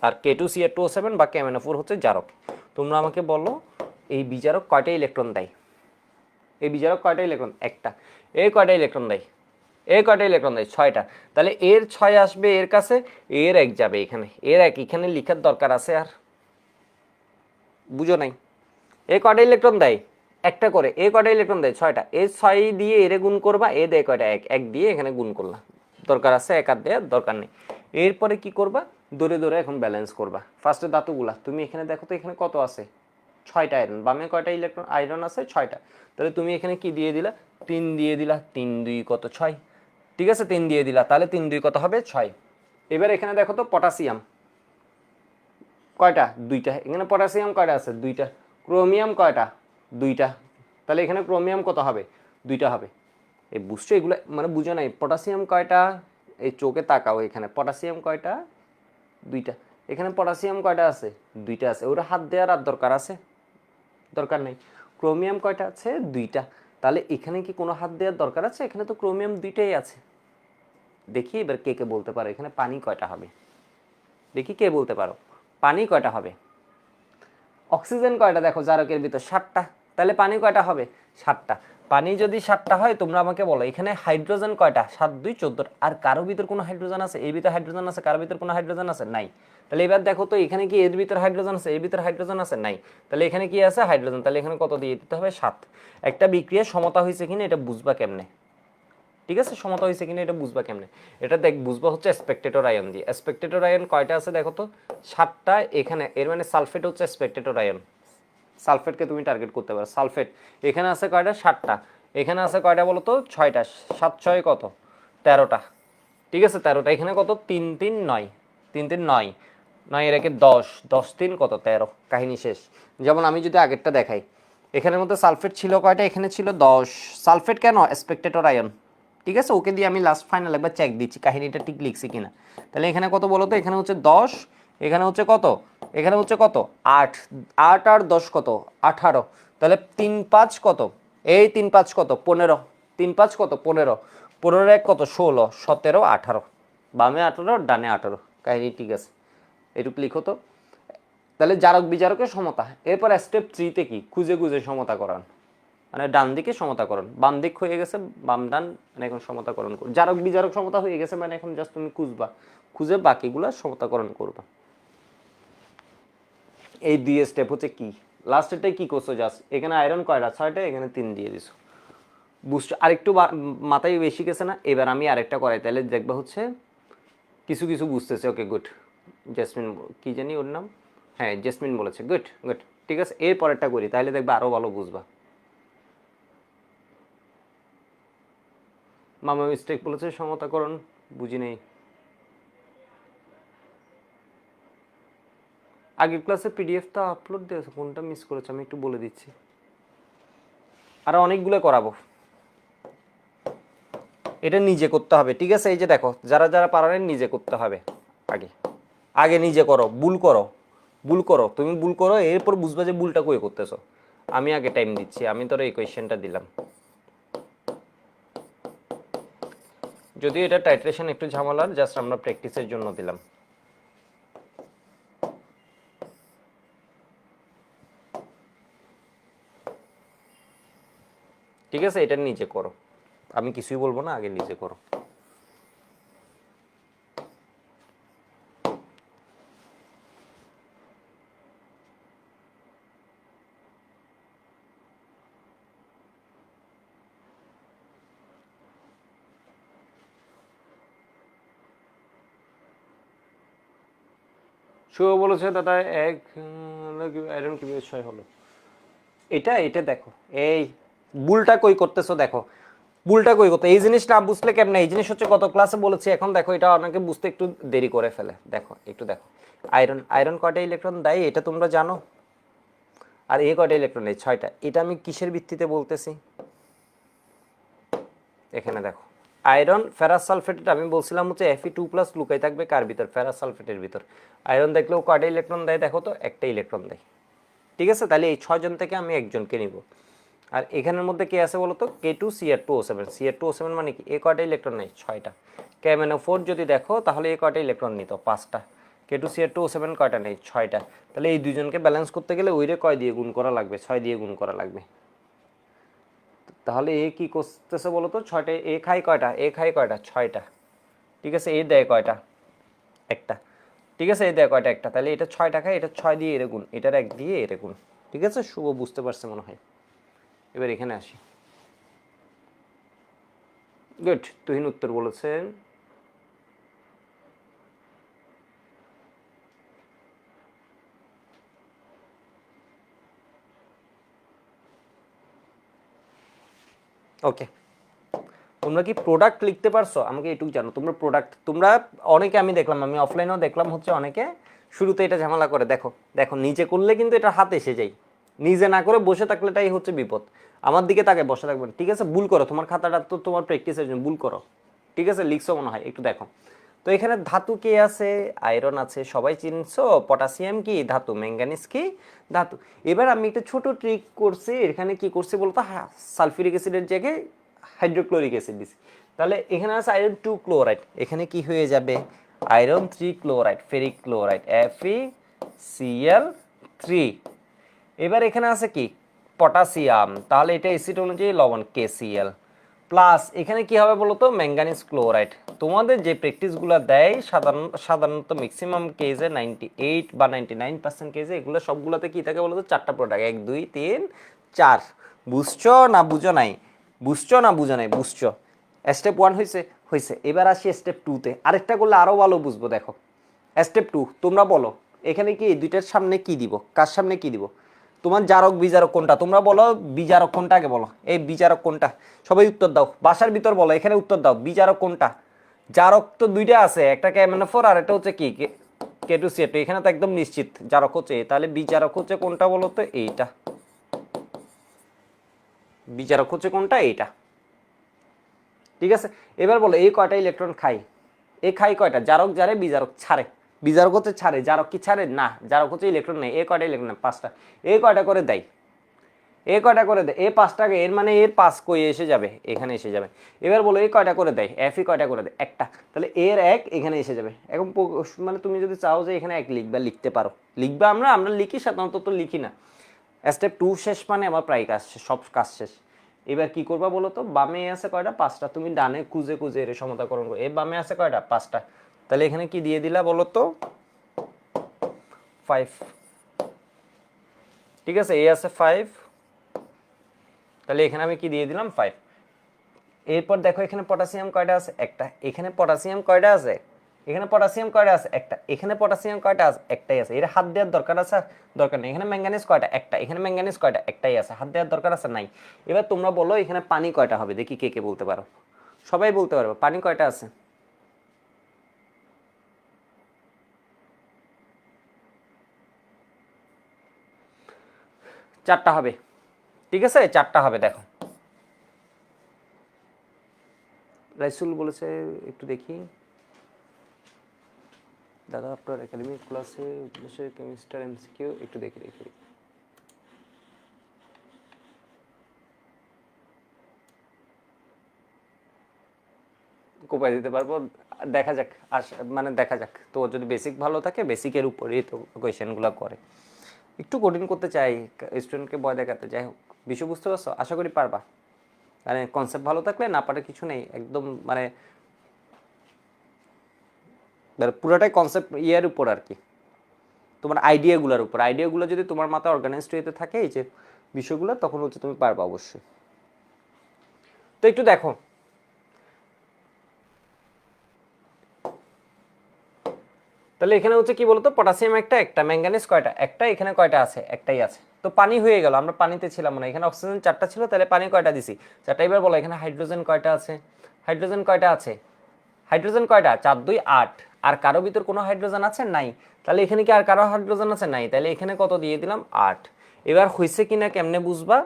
আর K2CH2O7 বা KMnO4 হচ্ছে জারক। তোমরা আমাকে বলো এই বিজারক কয়টা ইলেকট্রন দেয়? এই বিজারক কয়টা ইলেকট্রন? একটা। এই কয়টা ইলেকট্রন দেয়? এই কয়টা ইলেকট্রন দেয়? 6টা। তাহলে এর 6 আসবে এর কাছে, এর 1 যাবে এখানে, এর 1 এখানে লিখার দরকার আছে আর? বুঝো নাই? এই কয়টা ইলেকট্রন দেয়? একটা করে। এই কয়টা ইলেকট্রন দেয়? 6টা। এই 6 দিয়ে এরে গুণ করবা, এ দেয় কয়টা? 1, 1 দিয়ে এখানে গুণ করলা। দরকার আছে 1 আর দেওয়ার দরকার নেই। এরপরে কি করবা? দূরে দূরে এখন ব্যালেন্স করবা। ফার্স্টে ধাতুগুলা তুমি এখানে দেখো তো, এখানে কত আছে? 6টা আয়রন। বামে কয়টা ইলেকট্রন আয়রন আছে? 6টা। তাহলে তুমি এখানে কি দিয়ে দিলা? 3 দিয়ে দিলা। 3 2 কত? 6। ঠিক আছে, 3 দিয়ে দিলা, তাহলে 3 2 কত হবে? 6। এবার এখানে দেখো তো পটাশিয়াম কয়টা? 2টা। এখানে পটাশিয়াম কয়টা আছে? 2টা। ক্রোমিয়াম কয়টা? 2টা। তাহলে এখানে ক্রোমিয়াম কত হবে? 2টা হবে। এই বুঝছো এগুলো? মানে বুঝো নাই? পটাশিয়াম কয়টা? এই চোখে তাকাও, এখানে পটাশিয়াম কয়টা? 2টা। এখানে পটাশিয়াম কয়টা আছে? 2টা আছে। ওরা হাত দেওয়ার আর দরকার আছে? দরকার নেই। ক্রোমিয়াম কয়টা আছে? 2টা। তাহলে এখানে কি কোনো হাত দেওয়ার দরকার আছে? এখানে তো ক্রোমিয়াম 2টাই আছে। দেখি এবার কে কে বলতে পারো এখানে পানি কয়টা হবে? দেখি কে বলতে পারো পানি কয়টা হবে? অক্সিজেন কয়টা? দেখো জারকের ভিতর 7টা। তাহলে পানি কয়টা হবে? 7টা। পানি যদি 7টা হয়, তোমরা আমাকে বলো এখানে হাইড্রোজেন কয়টা? 7 2 14। আর কারো ভিতর কোনো হাইড্রোজেন আছে? এর ভিতর হাইড্রোজেন আছে? কারো ভিতর কোনো হাইড্রোজেন আছে? নাই। তাহলে এবার দেখো তো এখানে কি এর ভিতর হাইড্রোজেন আছে? এর ভিতর হাইড্রোজেন আছে? নাই। তাহলে এখানে কি আছে? হাইড্রোজেন। তাহলে এখানে কত দিয়ে দিতে হবে? 7। একটা বিক্রিয়া সমতা হয়েছে কিনা এটা বুঝবা কেমনে? ঠিক আছে, সমতা হয়েছে কিনা এটা বুঝবা কেমনে? এটা দেখ বুঝবা হচ্ছে স্পেকটেটর আয়ন দিয়ে। স্পেকটেটর আয়ন কয়টা আছে দেখো তো? 7টা। এখানে এর মানে সালফেট হচ্ছে স্পেকটেটর আয়ন। সালফেটকে তুমি টার্গেট করতে পারো। সালফেট এখানে আছে কয়টা? 7টা। এখানে আছে কয়টা বলো তো? 6টা। 7 6 কত? 13টা। ঠিক আছে, 13টা। এখানে কত? 3 3 9। 3 3 9। 9 এর একে 10। 10 3 কত? 13। কাহিনী শেষ। যেমন আমি যদি আগেরটা দেখাই, এখানের মধ্যে সালফেট ছিল কয়টা? এখানে ছিল 10। সালফেট কেন? Spectator ion. ঠিক আছে, ওকে দিয়ে আমি লাস্ট ফাইনাল একবার চেক দিচ্ছি কাহিনীটা ঠিক লিখছি কিনা। তাহলে এখানে কত বলো তো? এখানে হচ্ছে 10। এখানে হচ্ছে কত? এখানে হচ্ছে কত? 8। 8 আর 10 কত? 18। তাহলে 3 5 কত? এই 3 5 কত? 15। 3 5 কত? 15। 15 এক কত? 16 17 18। বামে 18 ডানে 18। কাহিনী ঠিক আছে, এটুকু লিখো তো। তাহলে জারক বিজারকের সমতা। এরপর স্টেপ 3তে কি? খুঁজে খুঁজে সমতা করান, মানে ডান দিকে সমতাকরণ। বাম দিক হয়ে গেছে, বাম ডান, মানে এখন সমতাকরণ করো। জারক বিজারক সমতা হয়ে গেছে, মানে এখন জাস্ট তুমি খুঁজবা, খুঁজে বাকিগুলো সমতাকরণ করবা। এই 2 স্টেপ হচ্ছে কি? লাস্টেরটাই কি করছো? জাস্ট এখানে আয়রন কয়টা? 6টা। এখানে 3 দিয়ে দিছো। বুঝছো? আরেকটু মাথায় বেশি গেছে না? এবার আমি আরেকটা করাই, তাহলে দেখবা হচ্ছে কিছু কিছু বুঝতেছে। Okay good. জেসমিন, কি জানি ওর নাম? হ্যাঁ, জেসমিন বলেছে। Good good. ঠিক আছে, এর পরেরটা করি, তাহলে দেখবা আরো ভালো বুঝবা। মামা মিস্টেক বলেছে সমতাকরণ, বুঝি নেই। আগের ক্লাসে পিডিএফটা আপলোড দিয়েছে, কোনটা মিস করেছে আমি একটু বলে দিচ্ছি। আর অনেকগুলো করাবো, এটা নিজে করতে হবে। ঠিক আছে, এই যে দেখো যারা যারা পারেন নিজে করতে হবে। আগে আগে নিজে করো, ভুল করো, ভুল করো, তুমি ভুল করো, এরপর বুঝবা যে ভুলটা কই করতেছো। আমি আগে টাইম দিচ্ছি, আমি তোর এই কোয়েশ্চেনটা দিলাম। যদিও এটা টাইট্রেশন একটু ঝামেলার, জাস্ট আমরা প্র্যাকটিসের জন্য দিলাম। ঠিক আছে, এটা নিজে করো, আমি কিছুই বলবো না, আগে নিজে করো। শুভ বলেছে দাদা এক আয়রন কিভাবে 6 হলো। এটা দেখো, এই বুলটা কই করতেছো দেখো, বুলটা কই করতে, এই জিনিস না বুঝলে কেমন, এই জিনিস হচ্ছে গত ক্লাসে বলেছি, এখন দেখো এটা অনেকে বুঝতে একটু দেরি করে ফেলে। দেখো একটু দেখো, আয়রন আয়রন কয়টা ইলেকট্রন দেয় এটা তোমরা জানো, আর এ কয়টা ইলেকট্রন দেয়? 6টা। এটা আমি কিসের ভিত্তিতে বলতেছি? এখানে দেখো, আয়রন ফেরাস সালফেট আমি বলছিলাম হচ্ছে Fe2+ লুকাই থাকবে কার ভিতর? ফেরাস সালফেটের ভিতর। আয়রন দেখলেও কয়টা ইলেকট্রন দেয় দেখো তো? একটা ইলেকট্রন দেয়। ঠিক আছে, তাহলে এই 6জন থেকে আমি একজনকে নিব। আর এখানের মধ্যে কে আছে বলো তো? K2Cr2O7। Cr2O7 মানে কি? এ কয়টা ইলেকট্রন নেই? 6টা। KMnO4 যদি দেখো তাহলে এ কয়টা ইলেকট্রন নিত? 5টা। K2Cr2O7 কয়টা নেই? 6টা। তাহলে এই দুইজনকে ব্যালেন্স করতে গেলে ওইরে কয় দিয়ে গুণ করা লাগবে? 6 দিয়ে গুণ করা লাগবে। তাহলে এ কি করতেছে বলো তো? 6টা। এ খাই কয়টা? এ খাই কয়টা? 6টা। ঠিক আছে, এ দেয় কয়টা? একটা। ঠিক আছে, এ দেয় কয়টা? একটা। তাহলে এটা 6টা খায়, এটা 6 দিয়ে এর গুণ, এটার 1 দিয়ে এর গুণ। ঠিক আছে, শুভ বুঝতে পারছে মনে হয়। এবার এখানে আসি। গুড, তুহিন উত্তর বলেছেন। ওকে, তোমরা কি প্রোডাক্ট লিখতে পারছো? আমাকে এটুকু জানো, তোমরা প্রোডাক্ট, তোমরা অনেকে আমি দেখলাম, আমি অফলাইনেও দেখলাম হচ্ছে অনেকে শুরুতে এটা ঝামেলা করে। দেখো দেখো, নিজে করলে কিন্তু এটা হাতে এসে যায়, নিজে না করে বসে থাকলে এটাই হচ্ছে বিপদ। আমার দিকে তাকে বসে থাকবেন, ঠিক আছে? ভুল করো, তোমার খাতাটা তো তোমার প্র্যাকটিসের জন্য, ভুল করো। ঠিক আছে, লিখছো মনে হয়, একটু দেখো তো। এখানে ধাতু কে আছে? আয়রন আছে, সবাই চিনছো। পটাশিয়াম কি ধাতু? ম্যাঙ্গানিজ কি ধাতু? এবার আমি একটা ছোট ট্রিক করছি, এখানে কি করছি বলতো? সালফিউরিক অ্যাসিডের জায়গায় হাইড্রোক্লোরিক অ্যাসিড দিছি। তাহলে এখানে আছে আয়রন 2 ক্লোরাইড, এখানে কি হয়ে যাবে? Iron 3 chloride, ferric chloride, FeCl3। এবার এখানে আছে কি? পটাশিয়াম, তাহলে এটা অ্যাসিড অনুযায়ী লবণ KCl প্লাস এখানে কি হবে বলো তো? Manganese chloride. তোমাদের যে প্র্যাকটিসগুলো দেয় সাধারণত ম্যাক্সিমাম কেজে 98 বা 99% কেজে এগুলো সবগুলোতে কি থাকে বলো তো? 4টা প্রোডাক্ট, 1 2 3 4। বুঝছো না বুঝো নাই? বুঝছো না বুঝো নাই? বুঝছো। স্টেপ 1 হয়েছে, হয়েছে। এবার আসি স্টেপ 2তে, আরেকটা করলে আরো ভালো বুঝবো। দেখো স্টেপ 2, তোমরা বলো এখানে কি দুইটার সামনে কি দিব? কার সামনে কি দিব? তোমার জারক বিজারক কোনটা? তোমরা বলো বিজারক কোনটা আগে বলো। এই বিজারক কোনটা? সবাই উত্তর দাও, বাসার ভিতর বলো, এখানে উত্তর দাও। বিজারক কোনটা? জারক তো দুইটা আছে, একটা KMnO4 আর একটা হচ্ছে কি K2CR2। এখানে তো একদম নিশ্চিত জারক হচ্ছে, তাহলে বিজারক হচ্ছে কোনটা বলো তো? এইটা। বিজারক হচ্ছে কোনটা? এইটা। ঠিক আছে, এবার বলো এই কয়টা ইলেকট্রন খাই? এ খাই কয়টা? জারক জারে, বিজারক ছাড়ে। বিজারক হচ্ছে ছাড়ে, জারক কি ছাড়ে? না, জারক হচ্ছে ইলেকট্রন নেই। এ কয়টা ইলেকট্রন? 5টা। এ কয়টা করে দেয়? এ কয়টা করে দেয়? এ 5টাকে, এর মানে এর 5 কই এসে যাবে? এখানে এসে যাবে। এবার বলো এ কয়টা করে দেয়? Fe কয়টা করে দেয়? একটা। তাহলে এর 1 এখানে এসে যাবে। এখন মানে তুমি যদি চাও যে এখানে 1 লিখবা, লিখতে পারো। লিখবা, আমরা আমরা লিখি, সাধারণত তো লিখি না। স্টেপ 2 শেষ মানে আমার প্রায় কাজ শেষ, সব কাজ শেষ। এবার কি করবা বলো তো? বামে আছে কয়টা? 5টা। তুমি ডানে খুঁজে খুঁজে এর সমতাকরণ করো। এ বামে আছে কয়টা? 5টা। তাহলে এখানে কি দিয়ে দিলা বলো তো? 5। ঠিক আছে, এ আছে 5, তাহলে এখানে আমি কি দিয়ে দিলাম? 5। এরপর দেখো এখানে পটাশিয়াম কয়টা আছে? একটা। এখানে পটাশিয়াম কয়টা আছে? এখানে পটাশিয়াম কয়টা আছে? একটা। এখানে পটাশিয়াম কয়টা আছে? একটাই আছে। এর হাত দেওয়ার দরকার আছে? দরকার নেই। এখানে ম্যাঙ্গানিজ কয়টা? একটা। এখানে ম্যাঙ্গানিজ কয়টা? একটাই আছে। হাত দেওয়ার দরকার আছে? নাই। এবার তোমরা বলো এখানে পানি কয়টা হবে? দেখি কে কে বলতে পারো। সবাই বলতে পারবে পানি কয়টা আছে? 4টা হবে। ঠিক আছে, 4টা হবে। দেখো রাইসুল বলেছে, একটু দেখি। দাদা আপনার একাডেমিক ক্লাসে কেমিস্ট্রি MCQ একটু দেখি দেখি। কোপায় দিতে পারবো, দেখা যাক। মানে দেখা যাক, তো যদি বেসিক ভালো থাকে বেসিকের উপরেই তো কোয়েশ্চেনগুলো করে। একটু কঠিন করতে চাই, স্টুডেন্টকে ভয় দেখাতে। যাই হোক, বিষয় বুঝতে পারছো? আশা করি পারবা। মানে কনসেপ্ট ভালো থাকলে না পারে কিছু নেই, একদম মানে পুরোটাই কনসেপ্ট ইয়ের উপর আর কি, তোমার আইডিয়াগুলোর উপর। আইডিয়াগুলো যদি তোমার মাথায় অর্গানাইজড হতে থাকে এই যে বিষয়গুলো, তখন হচ্ছে তুমি পারবা অবশ্যই। তো একটু দেখো, তাহলে এখানে হচ্ছে কি বলতো, পটাশিয়াম একটা ম্যাঙ্গানিজ কয়টা, একটা, এখানে কয়টা আছে, একটাই আছে। তো পানি হয়ে গেল, আমরা পানিতে ছিলাম না, এখানে অক্সিজেন 4টা ছিল, তাহলে পানি কয়টা দিছি, 4টা। এবার বলো এখানে হাইড্রোজেন কয়টা আছে, হাইড্রোজেন কয়টা আছে, হাইড্রোজেন কয়টা, 4 2 8। আর কারো ভিতর কোনো হাইড্রোজেন আছে নাই, তাহলে এখানে কি আর কারো হাইড্রোজেন আছে নাই, তাহলে এখানে কত দিয়ে দিলাম 8। এবার হইছে কিনা কেমনে বুঝবা,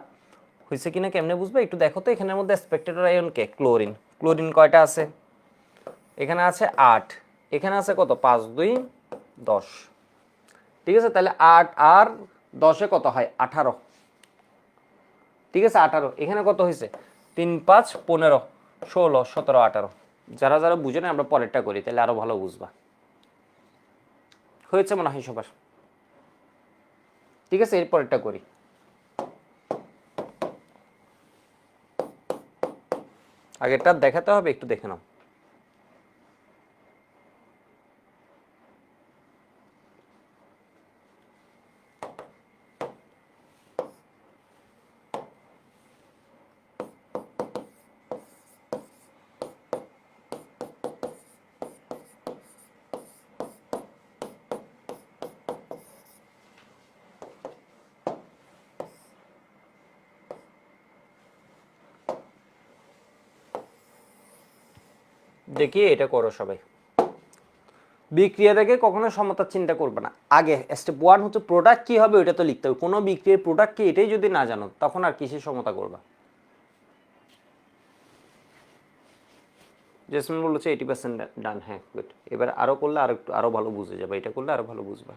হইছে কিনা কেমনে বুঝবা একটু দেখো তো, এখানের মধ্যে স্পেকটেটর আয়ন কে, ক্লোরিন। ক্লোরিন কয়টা আছে, এখানে আছে 8, এখানে আছে কত, 5 2 10। ঠিক আছে, তাহলে 8 আর 10 কত হয়, 18। ঠিক আছে, 18। এখানে কত হয়েছে, 3 5 15 16 17 18। যারা যারা বুঝে না আমরা পরেরটা করি, তাহলে আরো ভালো বুঝবা। হয়েছে মনে হয় সবার। ঠিক আছে, এর পরেরটা করি। আগেরটা দেখাতে হবে, একটু দেখে নাও। দেখি এটা করো সবাই। বিক্রিয়া থেকে কখনো সমতার চিন্তা করবে না। আগে স্টেপ 1 হচ্ছে প্রোডাক্ট কি হবে ওইটা তো লিখতে হবে। কোনো বিক্রিয়ার প্রোডাক্ট কি এটাই যদি না জানো, তখন আর কিসের সমতা করবা। জেসমিন বলেছে 80% ডান। হ্যাঁ গুড। এবার আরো করলে আরো একটু আরো ভালো বুঝে যাবে, এটা করলে আরো ভালো বুঝবা।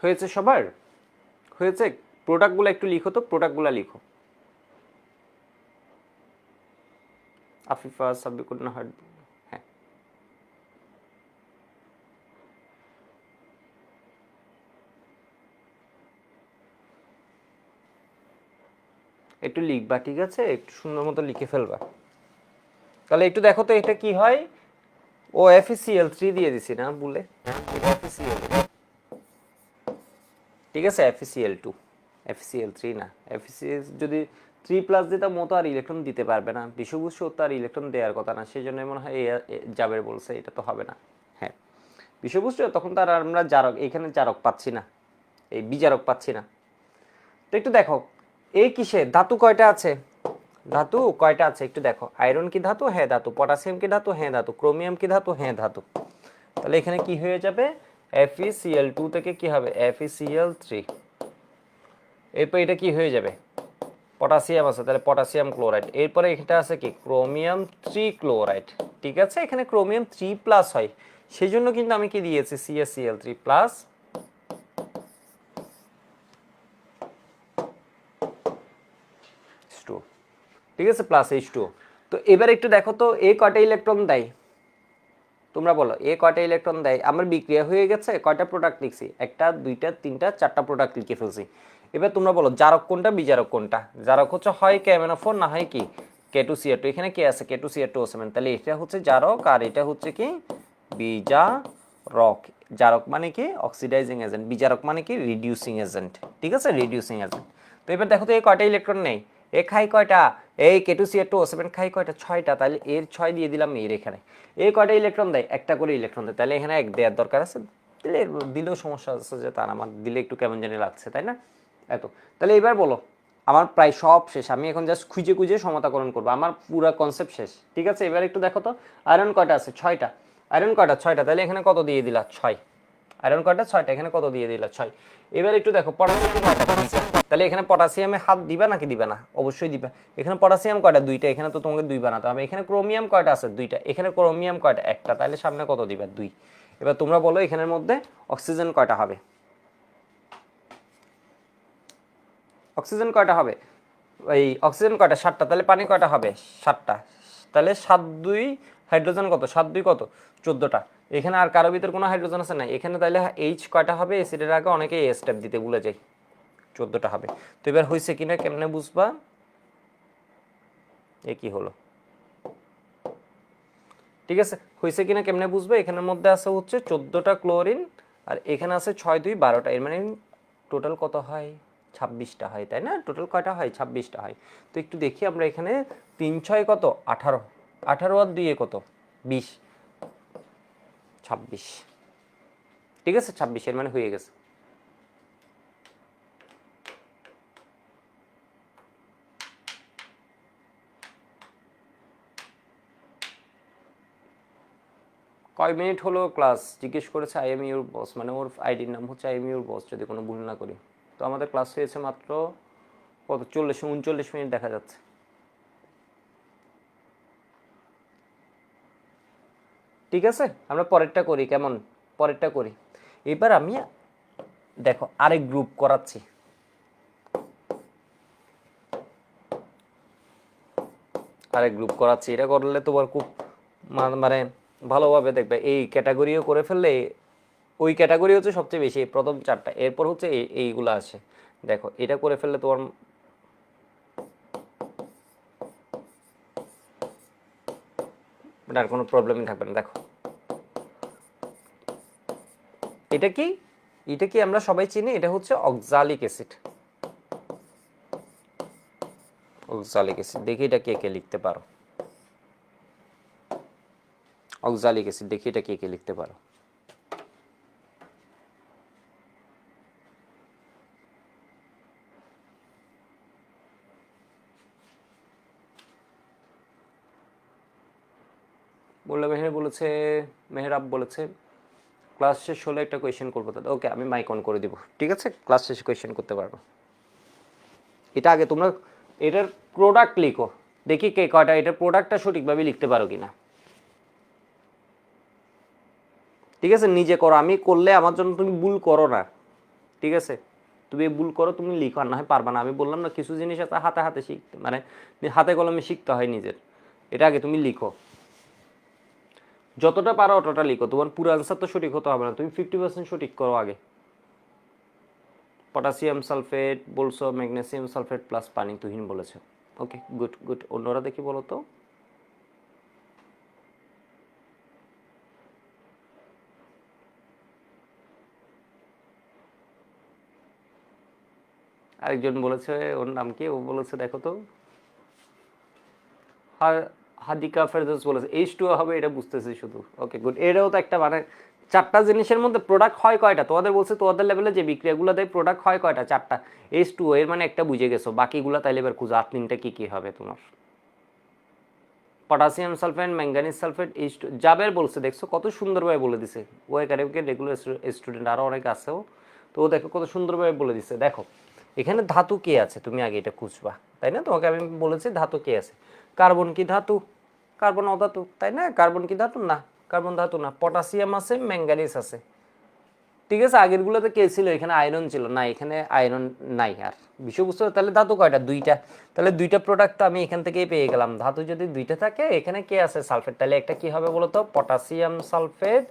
হয়েছে সবার, হয়েছে। প্রোডাক্টগুলো একটু লিখো তো, প্রোডাক্টগুলো লিখো। আফিফা সাবিকুল নাহার, হ্যাঁ একটু লিখবা, ঠিক আছে, একটু সুন্দর মতো লিখে ফেলবা। তাহলে একটু দেখো তো এটা কি হয়। ও FeCl3 দিয়ে দিছি না বলে, এটা FeCl, ঠিক আছে, FeCl2, FeCl3 না। FeCl যদি 3+ দিতাম ও তো আর ইলেকট্রন দিতে পারবে না, বিষুবুষ তো আর ইলেকট্রন দেওয়ার কথা না, সেই জন্য মনে হয় জাবের বলছে এটা তো হবে না। হ্যাঁ, বিষুবুষ তখন তো আর আমরা জারক, এখানে জারক পাচ্ছি না, এই বিজারক পাচ্ছি না। তো একটু দেখো এই কিসে ধাতু কয়টা আছে, ধাতু কয়টা আছে একটু দেখো। আয়রন কি ধাতু, হ্যাঁ ধাতু। পটাশিয়াম কি ধাতু, হ্যাঁ ধাতু। ক্রোমিয়াম কি ধাতু, হ্যাঁ ধাতু। তাহলে এখানে কি হয়ে যাবে, FeCl2 থেকে কি হবে, FeCl3। এরপর এটা কি হয়ে যাবে, পটাশিয়াম আছে, তাহলে পটাশিয়াম ক্লোরাইড। এরপরে এটা আছে কি, ক্রোমিয়াম 3 ক্লোরাইড। ঠিক আছে, এখানে ক্রোমিয়াম 3+ হয়, সেই জন্য কিন্তু আমি কি দিয়েছি, CaCl3+। ঠিক আছে, প্লাস H2O। তো এবার একটু দেখো তো এ কয়টা ইলেকট্রন দেয়, তোমরা বলো এ কয়টা ইলেকট্রন দেয়। আমার বিক্রিয়া হয়ে গেছে, কয়টা প্রোডাক্ট লিখছি, একটা দুইটা তিনটা চারটা প্রোডাক্ট লিখে ফেলছি। এবার তোমরা বলো জারক কোনটা বিজারক কোনটা। জারক হচ্ছে হয় KMnO4 না হয় কি K2Cr2। এখানে কে আছে, K2Cr2O7, তাহলে এটা হচ্ছে জারক আর এটা হচ্ছে কি বিজারক। জারক মানে কি অক্সিডাইজিং এজেন্ট, বিজারক মানে কি রিডিউসিং এজেন্ট। ঠিক আছে, রিডিউসিং এজেন্ট। তো এবার দেখো তো এই কয়টা ইলেকট্রন নেই, এ খাই কয়টা, এই K2Cr2O7 খাই কয়টা, 6টা, তাহলে এর 6 দিয়ে দিলাম এর এখানে। এই কয়টা ইলেকট্রন দেয়, একটা করে ইলেকট্রন দেয়, তাহলে এখানে এক দেওয়ার দরকার আছে, দিলে দিলেও সমস্যা আছে যে তার আমার দিলে একটু কেমন জানি লাগছে, তাই না। এত, তাহলে এবার বলো আমার প্রায় সব শেষ, আমি এখন জাস্ট খুঁজে খুঁজে সমতাকরণ করবো, আমার পুরো কনসেপ্ট শেষ। ঠিক আছে, এবার একটু দেখো তো আয়রন কয়টা আছে, 6টা। আয়রন কয়টা, 6টা, তাহলে এখানে কত দিয়ে দিলা, 6। আয়রন কয়টা, 6টা, এখানে কত দিয়ে দিলা, 6। এবার একটু দেখো পটাশিয়াম কয়টা, তাহলে এখানে পটাশিয়ামে হাত দিবা নাকি দিবা না, অবশ্যই দিবা। এখানে পটাশিয়াম কয়টা, 2টা, এখানে তো তোমাকে 2 বানাতে হবে। এখানে ক্রোমিয়াম কয়টা আছে, 2টা, এখানে ক্রোমিয়াম কয়টা, একটা, তাহলে সামনে কত দিবা, 2। এবার তোমরা বলো এখানের মধ্যে অক্সিজেন কয়টা হবে, অক্সিজেন কয়টা হবে, এই অক্সিজেন কয়টা, 7টা, তাহলে পানি কয়টা হবে, 7টা। তাহলে 7 2 হাইড্রোজেন কত, 7 2 কত, 14টা। এখানে আর কারো ভিতর কোনো হাইড্রোজেন আছে না, এখানে তাহলে H কয়টা হবে, অ্যাসিডের আগে অনেকে এ স্টেপ দিতে ভুলে যায়, 14টা হবে। তো এবার হয়েছে কিনা কেমনে বুঝবা, এ কি হলো, ঠিক আছে, হয়েছে কিনা কেমনে বুঝবে, এখানের মধ্যে আছে হচ্ছে 14টা ক্লোরিন আর এখানে আছে 6 2 12টা, এর মানে টোটাল কত হয়? 26টা হয়, তাই না? টোটাল কয়টা হয়? 26টা হয়। তো একটু দেখি আমরা এখানে 3 6 কত? 18, 18 আর 2 কত? 20, 26। ঠিক আছে, 26 এর মানে হয়ে গেছে। কয় মিনিট হলো ক্লাস জিজ্ঞেস করেছে আই এম ইউর বস, মানে ওর আইডির নাম হচ্ছে আই এম ইউর বস, যদি কোনো ভুল না করি। তো আমাদের ক্লাস হয়েছে মাত্র কত? 39 মিনিট দেখা যাচ্ছে। ঠিক আছে, আমরা পরেরটা করি, কেমন? পরেরটা করি। এবার আমি দেখো আরেক গ্রুপ করাচ্ছি। আরেক গ্রুপ করাচ্ছি, এটা করলে তোমার খুব মানে ভালোভাবে দেখবে। এই ক্যাটাগরিও করে ফেললে, ওই ক্যাটাগরি হচ্ছে সবচেয়ে বেশি, প্রথম 4টা, এরপর হচ্ছে এইগুলো আসে। দেখো এটা করে ফেললে তোমার আর কোনো প্রবলেমই থাকবে না। দেখো এটা কি, এটা কি আমরা সবাই চিনি, এটা হচ্ছে অক্সালিক অ্যাসিড। অক্সালিক অ্যাসিড, দেখি এটা কে কে লিখতে পারো। অক্সালিক অ্যাসিড, দেখি এটা কে কে লিখতে পারো। মোল্লা মেহের বলেছে, মেহরাব বলেছে ক্লাস শেষ হলে একটা কোয়েশ্চেন করবো দাদা। ওকে, আমি মাইক অন করে দিব, ঠিক আছে? ক্লাস শেষে কোয়েশ্চেন করতে পারবো। এটা আগে তোমরা এটার প্রোডাক্ট লিখো, দেখি কে কয়টা এটার প্রোডাক্টটা সঠিকভাবে লিখতে পারো কিনা। ঠিক আছে, নিজে করো, আমি করলে আমার জন্য তুমি ভুল করো না। ঠিক আছে, তুমি ভুল করো, তুমি লিখো, আর না হয় পারবা না। আমি বললাম না, কিছু জিনিস আছে হাতে হাতে শিখতে, মানে হাতে কলমে শিখতে হয় নিজের। এটা আগে তুমি লিখো, যতটা পারো অতটা লিখো। তোমার পুরো আনসার তো সঠিক হতে হবে না, তুমি 50% সঠিক করো আগে। পটাশিয়াম সালফেট বলছো, ম্যাগনেসিয়াম সালফেট প্লাস পানি তুহিন বলেছে। ওকে, গুড গুড। অন্যরা দেখি বলো তো। আরেকজন বলেছে, ওর নাম কি? ও বলেছে দেখো তো, হাদিকা ফেরদৌস বলেছে H2O হবে, এটা বুঝতেছি শুধু। Okay good. এটাও তো একটা মানে 4টা জিনিসের মধ্যে প্রোডাক্ট হয় কয়টা? তোমাদের বলছে তোমাদের লেভেলে যে বিক্রিয়াগুলো দেয় প্রোডাক্ট হয় কয়টা? 4টা। H2O এর মানে একটা বুঝে গেছো, বাকিগুলো তাইলে এবার খুঁজো আর 3টা কি কি হবে তোমার। Potassium sulphate, manganese sulphate, H2। Jaber বলছে, দেখছো কত সুন্দরভাবে বলে দিছে। ও একাডেমিকের রেগুলার স্টুডেন্ট, আরও অনেক আছেও। তো ও দেখো কত সুন্দরভাবে বলে দিছে। দেখো এখানে ধাতু কে আছে, তুমি আগে এটা খুঁজবা, তাই না? তোমাকে আমি বলেছি ধাতু কে আছে। কার্বন কি ধাতু? কার্বন অধাতু, তাই না? কার্বন কি ধাতু? না, কার্বন ধাতু না। পটাশিয়াম আছে, ম্যাঙ্গানিজ আছে। ঠিক আছে, আগেরগুলোতে কে ছিল? এখানে আয়রন ছিল না, এখানে আয়রন নাই। আর বিষয়বস্তু তাহলে ধাতু কয়টা? 2টা। তাহলে 2টা প্রোডাক্ট তো আমি এখান থেকেই পেয়ে গেলাম। ধাতু যদি 2টা থাকে, এখানে কে আছে? সালফেট। তাহলে একটা কি হবে বলতো? Potassium sulphate.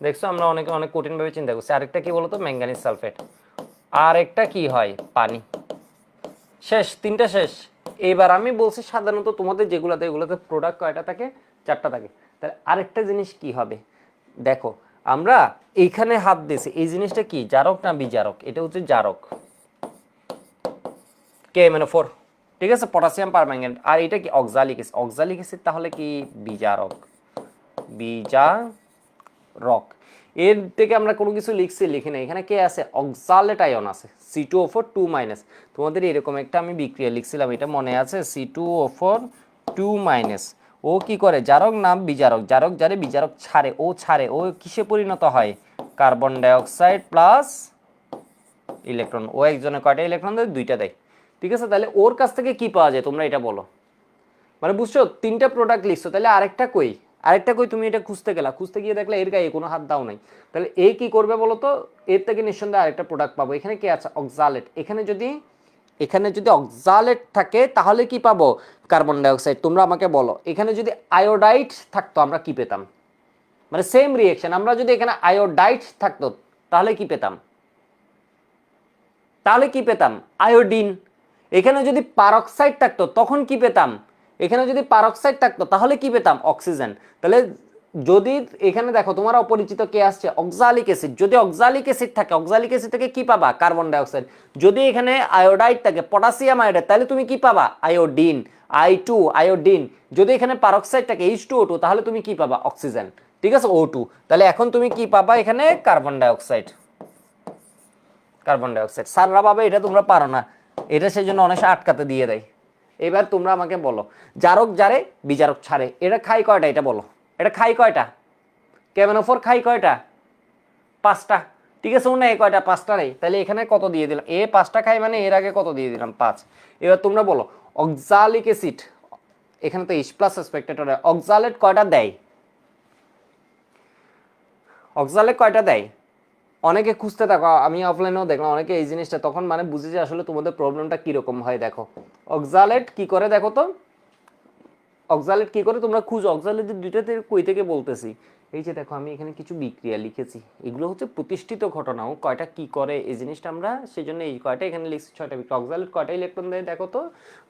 দেখছো আমরা অনেকে অনেক কঠিনভাবে চিন্তা করছি। আরেকটা কি বলতো? Manganese sulphate. আর একটা কি হয়? পানি। শেষ, 3টা শেষ। এবার আমি বলছি সাধারণত তোমাদের যেগুলোতে, এগুলোতে প্রোডাক্ট কয়টা থাকে? 4টা থাকে। তাহলে আরেকটা জিনিস কি হবে দেখো, আমরা এইখানে হাত দিয়েছি, এই জিনিসটা কি, জারক না বিজারক? এটা হচ্ছে জারক, কে মানে 4। ঠিক আছে, পটাশিয়াম পারম্যাঙ্গানেট। আর এটা কি? Oxalic acid. অক্সালিক অ্যাসিড তাহলে কি? বিজারক। বিজারক। এর থেকে আমরা কোনো কিছু লিখছি? লিখি না। এখানে কে আছে? অক্সালেট আয়ন আছে, C2O4 2-। তোমাদের এরকম একটা আমি বিক্রিয়া লিখছিলাম, এটা মনে আছে? C2O4 2-। ও কি করে? জারক নাম বিজারক, জারক যারে বিজারক ছাড়ে, ও ছাড়ে, ও কিসে পরিণত হয়? Carbon dioxide plus electron. ও একজনে কয়টা ইলেকট্রন দেয়? 2টা দেয়। ঠিক আছে, তাহলে ওর কাছ থেকে কি পাওয়া যায় তোমরা এটা বলো। মানে বুঝছো, 3টা প্রোডাক্ট লিখছো, তাহলে আরেকটা কই? আরেকটা কই? তুমি এটা খুঁজতে গেলা, খুঁজতে গিয়ে দেখলে এর গায়ে কোনো হাত দাও নাই। তাহলে এ কি করবে বলো তো? এর থেকে নিঃসন্দেহে আরেকটা প্রোডাক্ট পাবো। এখানে কি আছে? অক্সালেট। এখানে যদি অক্সালেট থাকে তাহলে কি পাবো? Carbon dioxide. তোমরা আমাকে বলো, এখানে যদি আয়োডাইড থাকতো আমরা কি পেতাম? মানে সেম রিয়েকশন, আমরা যদি এখানে আয়োডাইড থাকতো তাহলে কি পেতাম? তাহলে কি পেতাম? আয়োডিন। এখানে যদি পারক্সাইড থাকতো তখন কি পেতাম? এখানে যদি পারক্সাইড থাকতো তাহলে কি পেতাম? অক্সিজেন। তাহলে যদি এখানে দেখো তোমার অপরিচিত কে আসছে, অক্সালিক অ্যাসিড, যদি অক্সালিক অ্যাসিড থাকে, অক্সালিক অ্যাসিড থেকে কি পাবা, কার্বন ডাই অক্সাইড। যদি এখানে আয়োডাইড থাকে, পটাশিয়াম আয়োডাইড, তাহলে তুমি কি পাবা, আয়োডিন, I2 আয়োডিন। যদি এখানে পারক্সাইড থাকে, H2O2, তাহলে তুমি কি পাবা, অক্সিজেন। ঠিক আছে, O2। তাহলে এখন তুমি কি পাবা, এখানে carbon die oxide, carbon die oxide. স্যাররা পাবে, এটা তোমরা পারো না, এটা সেই জন্য অনেক আটকাতে দিয়ে দেয়। এবার তোমরা আমাকে বলো, জারক জারে বিজারক ছাড়ে, এটা খাই কয়টা, এটা বলো, এটা খাই কয়টা, কেমনোফোর খাই কয়টা, 5টা। ঠিক আছে না, এ কয়টা, 5টা নেই, তাহলে এখানে কত দিয়ে দিলাম, এ 5টা খাই মানে এর আগে কত দিয়ে দিলাম, 5। এবার তোমরা বলো, অক্সালিক অ্যাসিড, এখানে তো H প্লাস স্পেক্টেটর, অক্সালেট কয়টা দেয়, অক্সালেট কয়টা দেয়, অনেকে খুঁজতে থাকো, আমি অফলাইনেও দেখলাম অনেকে এই জিনিসটা, তখন মানে বুঝি যে আসলে তোমাদের প্রবলেমটা কিরকম হয়। দেখো অক্সালেট কি করে, দেখো তো অক্সালেট কি করে, তোমরা খুঁজো অক্সালেটের দুইটা থেকে কই থেকে বলতেছি। এই যে দেখো আমি এখানে কিছু বিক্রিয়া লিখেছি, এগুলো হচ্ছে প্রতিষ্ঠিত ঘটনাও, কয়টা কি করে এই জিনিসটা আমরা সেই জন্য এই কয়টা এখানে লিখছি, 6টা বিক্রিয়া। অক্সালেট কয়টা ইলেকট্রন দেয় দেখো তো,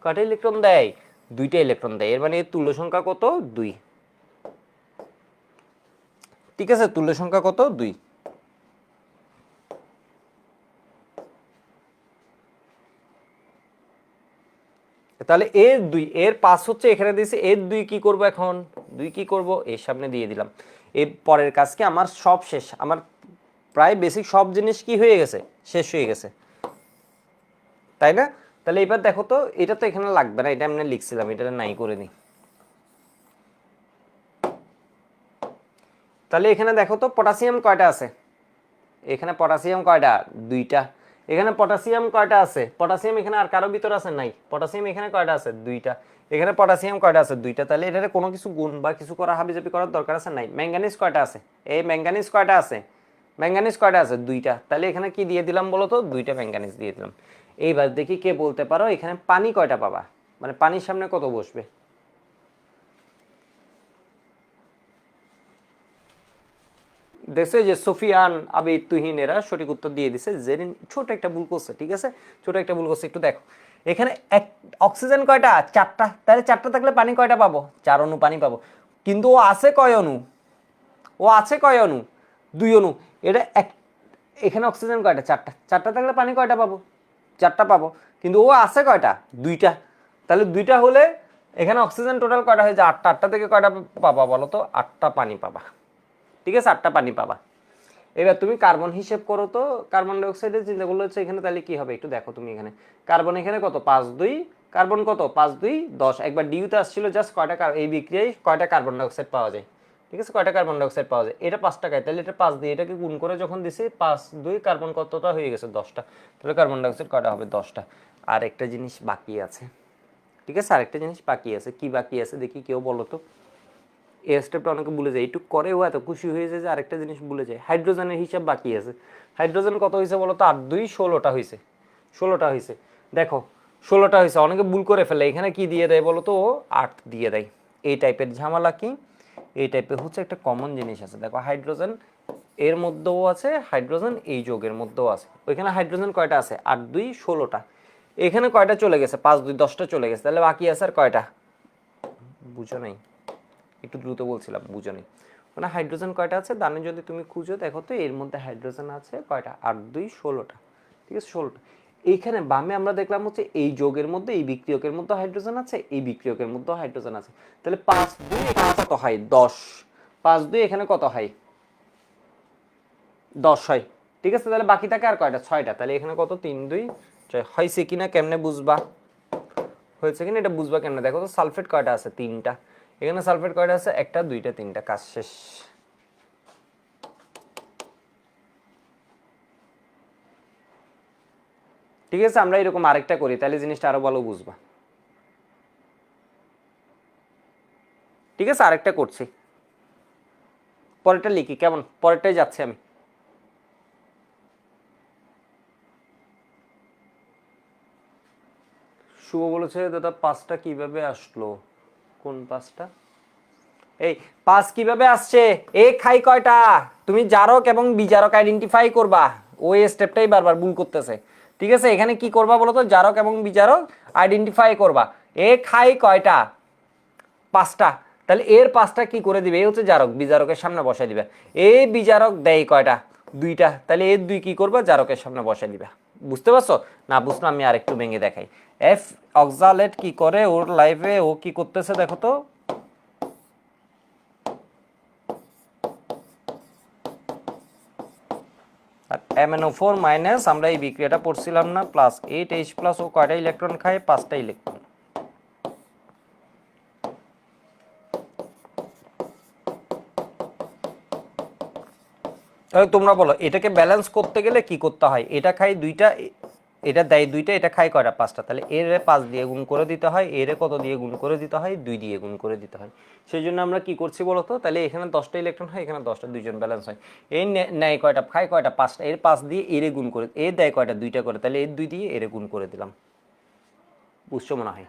কয়টা ইলেকট্রন দেয়, 2টা ইলেকট্রন দেয়, এর মানে এর তুল্য সংখ্যা কত, 2। ঠিক আছে, তুল্য সংখ্যা কত, 2। তাহলে এর 2, এর 5 হচ্ছে এখানে দিয়েছে, এর 2 কি করব, এখন 2 কি করব, এর সামনে দিয়ে দিলাম। এর পরের কাজ কি, আমার সব শেষ, আমার প্রায় বেসিক সব জিনিস কি হয়ে গেছে, শেষ হয়ে গেছে, তাই না? তাহলে এবার দেখো তো, এটা তো এখানে লাগবে না, এটা আমি লিখছিলাম, এটা নাই করে দিই। তাহলে এখানে দেখো তো পটাশিয়াম কয়টা আছে, এখানে পটাশিয়াম কয়টা, 2টা। এখানে পটাশিয়াম কয়টা আছে, পটাশিয়াম এখানে আর কারো ভিতর আছে, নাই, পটাশিয়াম এখানে কয়টা আছে, 2টা। এখানে পটাশিয়াম কয়টা আছে, 2টা। তাহলে এটারে কোনো কিছু গুণ বা কিছু করা হাবিজাবি করার দরকার আছে, নাই। ম্যাঙ্গানিজ কয়টা আছে, এই ম্যাঙ্গানিজ কয়টা আছে, ম্যাঙ্গানিজ কয়টা আছে, 2টা। তাহলে এখানে কি দিয়ে দিলাম বলো তো, 2টা ম্যাঙ্গানিজ দিয়ে দিলাম। এইবার দেখি কে বলতে পারো এখানে পানি কয়টা পাবা, মানে পানির সামনে কত বসবে। দেখছে যে সুফিয়ান, আবিদ, তুহিন এরা সঠিক উত্তর দিয়ে দিছে, জেরিন ছোট একটা ভুল করছে। ঠিক আছে, ছোট একটা ভুল করছে, একটু দেখো এখানে অক্সিজেন কয়টা, 4টা। তাহলে 4টা থাকলে পানি কয়টা পাবো, 4 অণু পানি পাবো। কিন্তু ও আছে কয় অণু, ও আছে কয় অণু, 2 অণু। এটা এক, এখানে অক্সিজেন কয়টা, 4টা। 4টা থাকলে পানি কয়টা পাবো, 4টা পাবো। কিন্তু ও আছে কয়টা, 2টা। তাহলে 2টা হলে এখানে অক্সিজেন টোটাল কয়টা হয়ে যায়, 8টা। 8টা থেকে কয়টা পাবা বলো তো, 8টা পানি পাবা। ঠিক আছে, 8টা পানি পাবা। এবার তুমি কার্বন হিসেব করো তো, কার্বন ডাইঅক্সাইডের চিন্তা করলে হচ্ছে এখানে, তাহলে কি হবে একটু দেখো তুমি, এখানে কার্বন এখানে কত, 5 2, কার্বন কত, 5 2 10। একবার ডিউতে আসছিল জাস্ট কয়টা, এই বিক্রিয়ায় কয়টা কার্বন ডাইঅক্সাইড পাওয়া যায়। ঠিক আছে, কয়টা কার্বন ডাইঅক্সাইড পাওয়া যায়, এটা 5 টাকায়, তাহলে এটা 5 দিয়ে এটাকে গুণ করে যখন দিছি, 5 2 কার্বন কতটা হয়ে গেছে, 10টা। তাহলে কার্বন ডাইঅক্সাইড কয়টা হবে, 10টা। আর একটা জিনিস বাকি আছে। ঠিক আছে, আরেকটা জিনিস বাকি আছে, কি বাকি আছে দেখি, কেউ বলো তো। এই স্টেপটা অনেকে ভুলে যায়, একটু করে ও এত খুশি হয়ে যায় যে আরেকটা জিনিস ভুলে যায়। হাইড্রোজেনের হিসাব বাকি আছে। হাইড্রোজেন কত হয়েছে বলো তো, 8 2 16টা হয়েছে, 16টা হয়েছে। দেখো 16টা হয়েছে, অনেকে ভুল করে ফেলে, এখানে কি দিয়ে দেয় বলো তো, ও 8 দিয়ে দেয়। এই টাইপের ঝামেলা কি, এই টাইপের হচ্ছে একটা কমন জিনিস আছে। দেখো হাইড্রোজেন এর মধ্যেও আছে, হাইড্রোজেন এই যোগের মধ্যেও আছে। ওইখানে হাইড্রোজেন কয়টা আছে, 8 2 16টা। এখানে কয়টা চলে গেছে, 5 2 10টা চলে গেছে, তাহলে বাকি আছে আর কয়টা, বুঝো নাই, একটু দ্রুত বলছিলাম, বুঝো নি। মানে হাইড্রোজেন কয়টা আছে, দানে যদি তুমি খুঁজো দেখো তো, এর মধ্যে হাইড্রোজেন আছে কয়টা, 8 2 16টা। ঠিক আছে, 16টা। এইখানে বামে আমরা দেখলাম হচ্ছে এই যোগের মধ্যে, এই বিক্রিয়কের মধ্যে হাইড্রোজেন আছে, এই বিক্রিয়কের মধ্যে হাইড্রোজেন আছে। তাহলে 5 2 এখানে কত হয়, 10। 5 2 এখানে কত হয়, 10 হয়। ঠিক আছে, তাহলে বাকি থাকে আর কয়টা, 6টা। তাহলে এখানে কত, 3 2 6 হয়েছে কিনা কেমনে বুঝবা, হয়েছে কিনা এটা বুঝবা কেমনে, দেখো তো সালফেট কয়টা আছে, 3টা। এখানে সালফেট কয়টা আছে, 1টা 2টা 3টা, কাজ শেষ। ঠিক আছে, আমরা এরকম আরেকটা করি, তাহলে জিনিসটা আরো ভালো বুঝবা। ঠিক আছে, আরেকটা করছি, পরেরটা লিখি, কেমন, পরেরটাই যাচ্ছে আমি। শুভ বলেছে দাদা 5টা কিভাবে আসলো, কোন 5টা, এই 5 কিভাবে আসছে, এ খাই কয়টা, তুমি জারক এবং বিজারক আইডেন্টিফাই করবা, ওই স্টেপটাই বারবার ভুল করতেছে। ঠিক আছে, এখানে কি করবা বলো তো, জারক এবং বিজারক আইডেন্টিফাই করবা। এ খাই কয়টা, 5টা। তাহলে এর 5টা কি করে দিবে, এই হচ্ছে জারক, বিজারকের সামনে বসাই দিবে। এই বিজারক দেয় কয়টা, 2টা, তাহলে এর 2 কি করবে, জারকের সামনে বসাই দিবে। বুঝতে পারছো না? বুঝলো, আমি আরেকটু ভেঙে দেখাই। এফ অক্সালেট কি করে, ওর লাইফে ও কি করতেছে দেখো তো, আর MnO4 মাইনাস, আমরা এই বিক্রিয়াটা পড়ছিলাম না, প্লাস 8H+, ও কয়টা ইলেকট্রন খায়, 5টা ইলেকট্রন। তোমরা বলো এটাকে ব্যালেন্স করতে গেলে কি করতে হয়, এটা খাই 2টা, এটা দেয় 2টা, এটা খায় কয়টা, 5টা, তাহলে এর 5 দিয়ে গুণ করে দিতে হয়, এর কত দিয়ে গুণ করে দিতে হয়, 2 দিয়ে গুণ করে দিতে হয়। সেই জন্য আমরা কি করছি বলতো, তাহলে এখানে 10টা ইলেকট্রন হয়, এখানে 10টা, 2জন ব্যালেন্স হয়। এই নেয় কয়টা, খায় কয়টা, 5টা, এর 5 দিয়ে এর গুণ করে, এ দেয় কয়টা, 2টা করে, তাহলে এর 2 দিয়ে এর গুণ করে দিলাম। বুঝছো মনে হয়?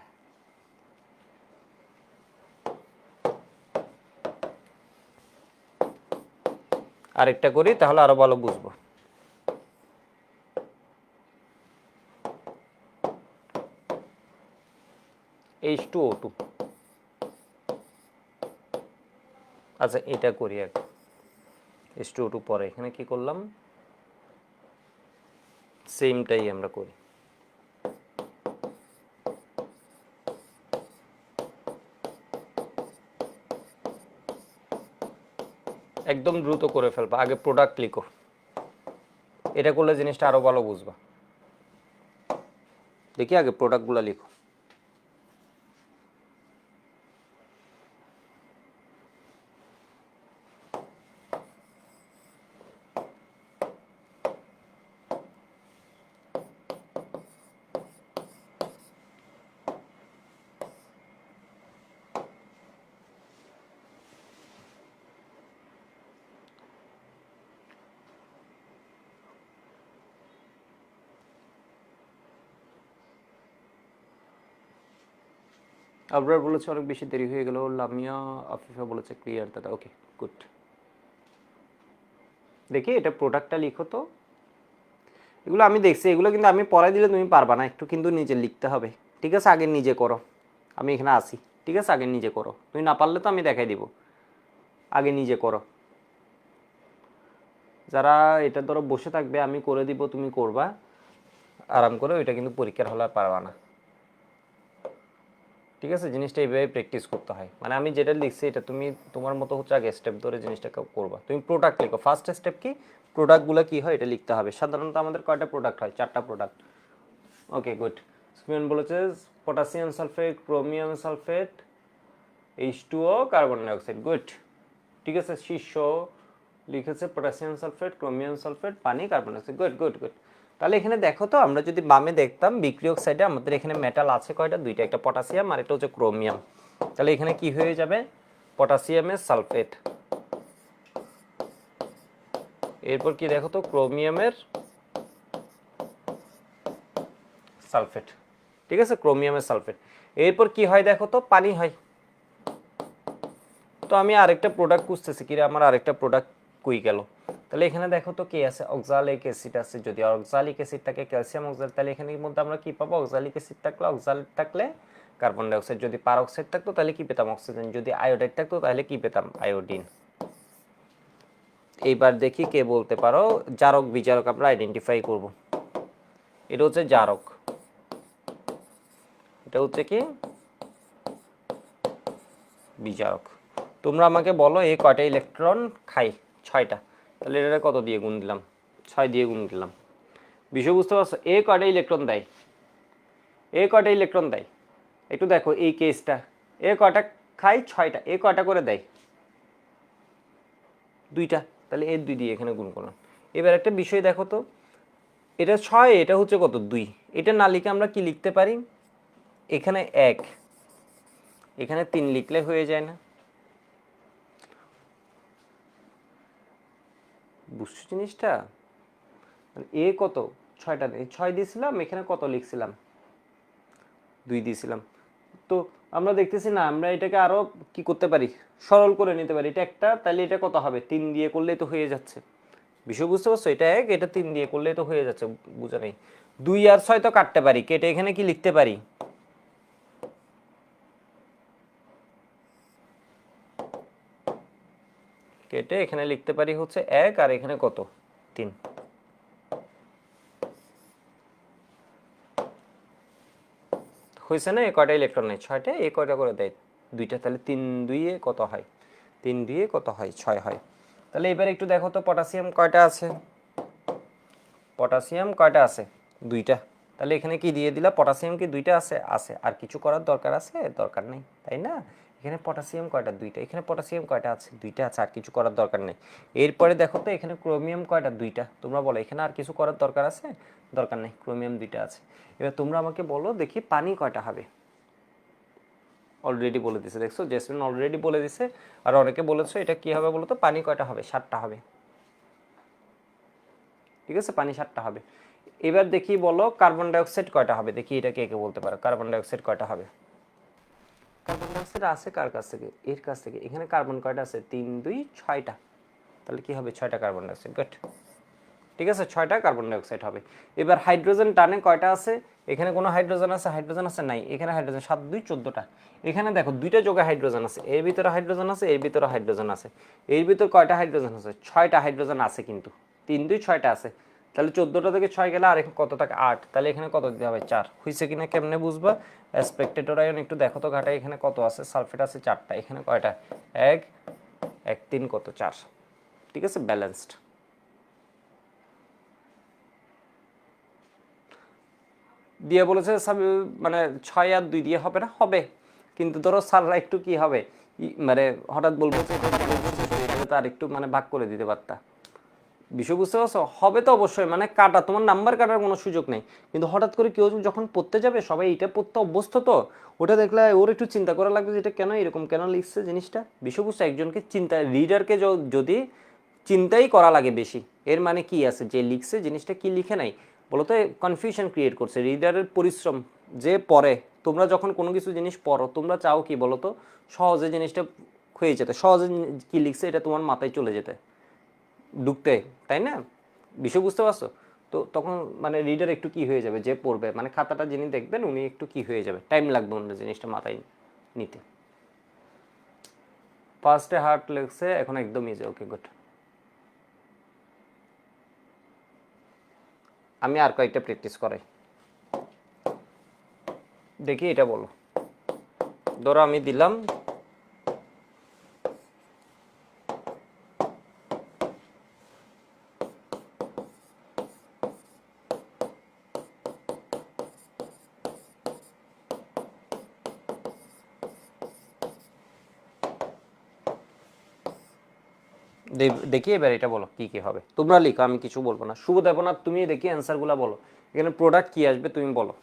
আরেকটা করি তাহলে আরো ভালো বুঝবো। H2O2, আচ্ছা এটা করি আগে। H2O2 পরে, এখানে কি করলাম, সেমটাই আমরা করি। একদম দ্রুত করে ফেলবা, আগে প্রোডাক্ট লিখো, এটা করলে জিনিসটা আরো ভালো বুঝবা। দেখি আগে প্রোডাক্টগুলো লিখো। আবরার বলেছে অনেক বেশি দেরি হয়ে গেল, লামিয়া আফিফা বলেছে ক্লিয়ার দাদা, ওকে গুড। দেখি এটা প্রোডাক্টটা লিখো তো, এগুলো আমি দেখছি, এগুলো কিন্তু আমি পড়াই দিলে তুমি পারবা না, একটু কিন্তু নিজে লিখতে হবে, ঠিক আছে? আগে নিজে করো, আমি এখানে আসি, ঠিক আছে? আগে নিজে করো, তুমি না পারলে তো আমি দেখাই দিব, আগে নিজে করো। যারা এটা ধরো বসে থাকবে, আমি করে দিব, তুমি করবা আরাম করে, ওইটা কিন্তু পরীক্ষার হলে আর পারবা না, ঠিক আছে? জিনিসটা এইভাবে প্র্যাকটিস করতে হয়, মানে আমি যেটা লিখছি এটা তুমি তোমার মতো হচ্ছে আগে স্টেপ ধরে জিনিসটা করবা। তুমি প্রোডাক্ট লিখো, ফার্স্ট স্টেপ কি, প্রোডাক্টগুলো কি হয় এটা লিখতে হবে। সাধারণত আমাদের কয়টা প্রোডাক্ট হয়, 4টা প্রোডাক্ট। ওকে গুড। সুমিয়ন বলেছে potassium sulphate, chromium sulphate, H2O, carbon dioxide, good, ঠিক আছে? শীর্ষ লিখেছে পটাশিয়াম সালফেট, ক্রোমিয়াম সালফেট, পানি, carbon dioxide, good good good. তাহলে এখানে দেখো তো, আমরা যদি বামে দেখতাম বিক্রিয়ক সাইডে আমাদের এখানে মেটাল আছে কয়টা, 2টা, একটা পটাশিয়াম আর একটা হচ্ছে ক্রোমিয়াম। তাহলে এখানে কি হয়ে যাবে, পটাশিয়ামের সালফেট, এরপর কি দেখো তো, ক্রোমিয়ামের সালফেট, ঠিক আছে? ক্রোমিয়ামের সালফেট, এরপর কি হয় দেখো তো, পানি হয়। তো আমি আরেকটা প্রোডাক্ট খুঁজতেছি, কি আমার আরেকটা প্রোডাক্ট কই গেল, তাহলে এখানে দেখো তো কি আছে, অক্সালিক অ্যাসিড আছে। যদি অক্সালিক অ্যাসিড থাকে, ক্যালসিয়াম অক্সাইড, তাহলে এখানে মধ্যে আমরা কি পাবো, অক্সালিক অ্যাসিড থাকলে, অক্সালিক থাকলে কার্বন ডাইঅক্সাইড, যদি পারঅক্সাইড থাকতো তাহলে কি পেতাম, অক্সিজেন, যদি আয়োডাইড থাকতো তাহলে কি পেতাম, আয়োডিন। এইবার দেখি কে বলতে পারো, জারক বিজারক আমরা আইডেন্টিফাই করব। এটা হচ্ছে জারক, এটা হচ্ছে কি বিজারক। তোমরা আমাকে বলো এ কয়টা ইলেকট্রন খাই, 6টা, তাহলে এটা কত দিয়ে গুণ দিলাম, 6 দিয়ে গুণ দিলাম। বিষয় বুঝতে পারছো? এ কয়টা ইলেকট্রন দেয়, এ কয়টা ইলেকট্রন দেয়, একটু দেখো এই কেসটা, এ কয়টা খাই, 6টা, এ কয়টা করে দেয়, 2টা, তাহলে এর 2 দিয়ে এখানে গুণ করলাম। এবার একটা বিষয় দেখো তো, এটা 6, এটা হচ্ছে কত, 2, এটা না লিখে আমরা কি লিখতে পারি, এখানে 1, এখানে 3 লিখলে হয়ে যায় না? বুঝছো জিনিসটা? এ কত, 6টা, 6 দিয়েছিলাম, এখানে কত লিখছিলাম, 2 দিয়েছিলাম। তো আমরা দেখতেছি না, আমরা এটাকে আরো কি করতে পারি, সরল করে নিতে পারি। এটা একটা, তাহলে এটা কত হবে, 3 দিয়ে করলেই তো হয়ে যাচ্ছে। বিষয় বুঝতে পারছো? এটা 1, এটা 3 দিয়ে করলেই তো হয়ে যাচ্ছে, বুঝা নেই। 2 আর 6 তো কাটতে পারি, কেটে এখানে কি লিখতে পারি, কেটে এখানে লিখতে পারি হচ্ছে 1 আর এখানে কত 3। হয়েছে না? এই কয়টা ইলেকট্রন নেই 6টা, এই কয়টা করে দেয় 2টা, তাহলে 3 2 এ কত হয় 3 2 এ কত হয় 6 হয়। তাহলে এবার একটু দেখো তো পটাশিয়াম কয়টা আছে, পটাশিয়াম কয়টা আছে 2টা। তাহলে এখানে কি দিয়ে দিলা, পটাশিয়াম কি 2টা আছে, আছে, আর কিছু করার দরকার আছে, দরকার নেই, তাই না? এখানে পটাশিয়াম কয়টা 2টা, এখানে পটাশিয়াম কয়টা আছে 2টা আছে, আর কিছু করার দরকার নেই। এরপরে দেখো তো এখানে ক্রোমিয়াম কয়টা 2টা, তোমরা বলো এখানে আর কিছু করার দরকার আছে, দরকার নেই, ক্রোমিয়াম 2টা আছে। এবার তোমরা আমাকে বলো দেখি পানি কয়টা হবে। অলরেডি বলে দিছে, দেখছো জেসমিন অলরেডি বলে দিছে, আর অনেকে বলেছো এটা কি হবে বলো তো, পানি কয়টা হবে 7টা হবে। ঠিক আছে, পানি 7টা হবে। এবার দেখি বলো কার্বন ডাইঅক্সাইড কয়টা হবে, দেখি এটা কে কে বলতে পারো, কার্বন ডাইঅক্সাইড কয়টা হবে। কার্বন ডাইঅক্সাইড আছে কার কাছ থেকে, এর কাছ থেকে। এখানে কার্বন কয়টা আছে 3 2 6টা, তাহলে কি হবে 6টা কার্বন ডাইঅক্সাইড। গুড, ঠিক আছে 6টা কার্বন ডাইঅক্সাইড হবে। এবার হাইড্রোজেন টানে কয়টা আছে, এখানে কোনো হাইড্রোজেন আছে, হাইড্রোজেন আছে নাই, এখানে হাইড্রোজেন 7 2 14টা। এখানে দেখো 2টা যোগে হাইড্রোজেন আছে, এর ভিতরে হাইড্রোজেন আছে, এর ভিতরে হাইড্রোজেন আছে। এর ভিতর কয়টা হাইড্রোজেন আছে 6টা হাইড্রোজেন আছে, কিন্তু 3 2 6টা আছে। তাহলে 14টা থেকে 6 গেলে আর এখানে কত থাকে 8, তাহলে এখানে কত দিতে হবে 4। হইছে কিনা কেমনে বুঝবা, স্পেকটেটর আয়ন একটু দেখো তো ঘাটায়, এখানে কত আছে, সালফেট আছে 4টা, এখানে কয়টা 1 1 3 কত 4। ঠিক আছে, ব্যালেন্সড। দিয়ে বলেছে মানে 6 আর 2 দিয়ে হবে না, হবে, কিন্তু ধরো স্যাররা একটু কি হবে মানে হঠাৎ বলবো যে তার একটু মানে ভাগ করে দিতে পারতা। বিষয় বুঝতে পারছো, হবে তো অবশ্যই, মানে কাটা তোমার নাম্বার কাটার কোনো সুযোগ নেই, কিন্তু হঠাৎ করে কেউ যখন পড়তে যাবে সবাই এটা পড়তে অভ্যস্ত, তো ওটা দেখলে ওর একটু চিন্তা করা লাগবে যে এটা কেন এরকম কেন লিখছে জিনিসটা। বিষয় বুঝছো, একজনকে চিন্তা, রিডারকে যদি চিন্তাই করা লাগে বেশি, এর মানে কি আছে, যে লিখছে জিনিসটা কি লিখে নাই বলতো, কনফিউশন ক্রিয়েট করছে। রিডারের পরিশ্রম যে পড়ে, তোমরা যখন কোনো কিছু জিনিস পড়ো তোমরা চাও কি বলতো, সহজে জিনিসটা হয়ে যেতে, সহজে কি লিখছে এটা তোমার মাথায় চলে যেতে, ঢুকতে, তাই না? বিষয় বুঝতে পারছো? তো তখন মানে রিডার একটু কি হয়ে যাবে, যে পড়বে মানে খাতাটা যিনি দেখবেন উনি একটু কি হয়ে যাবে, টাইম লাগবে অন্য জিনিসটা মাথায় নিতে। ফার্স্টে হার্ট লেগছে, এখন একদম ইজি। ওকে, গুড। আমি আর কয়েকটা প্র্যাকটিস করাই, দেখি এটা বলো। ধরো আমি দিলাম দেখি এবার এটা বলো কি কি হবে, তোমরা লিখো আমি কিছু বলবো না, শুভ দেবো না, তুমি দেখি অ্যান্সারগুলো বলো। এখানে প্রোডাক্ট কি আসবে তুমি বলো,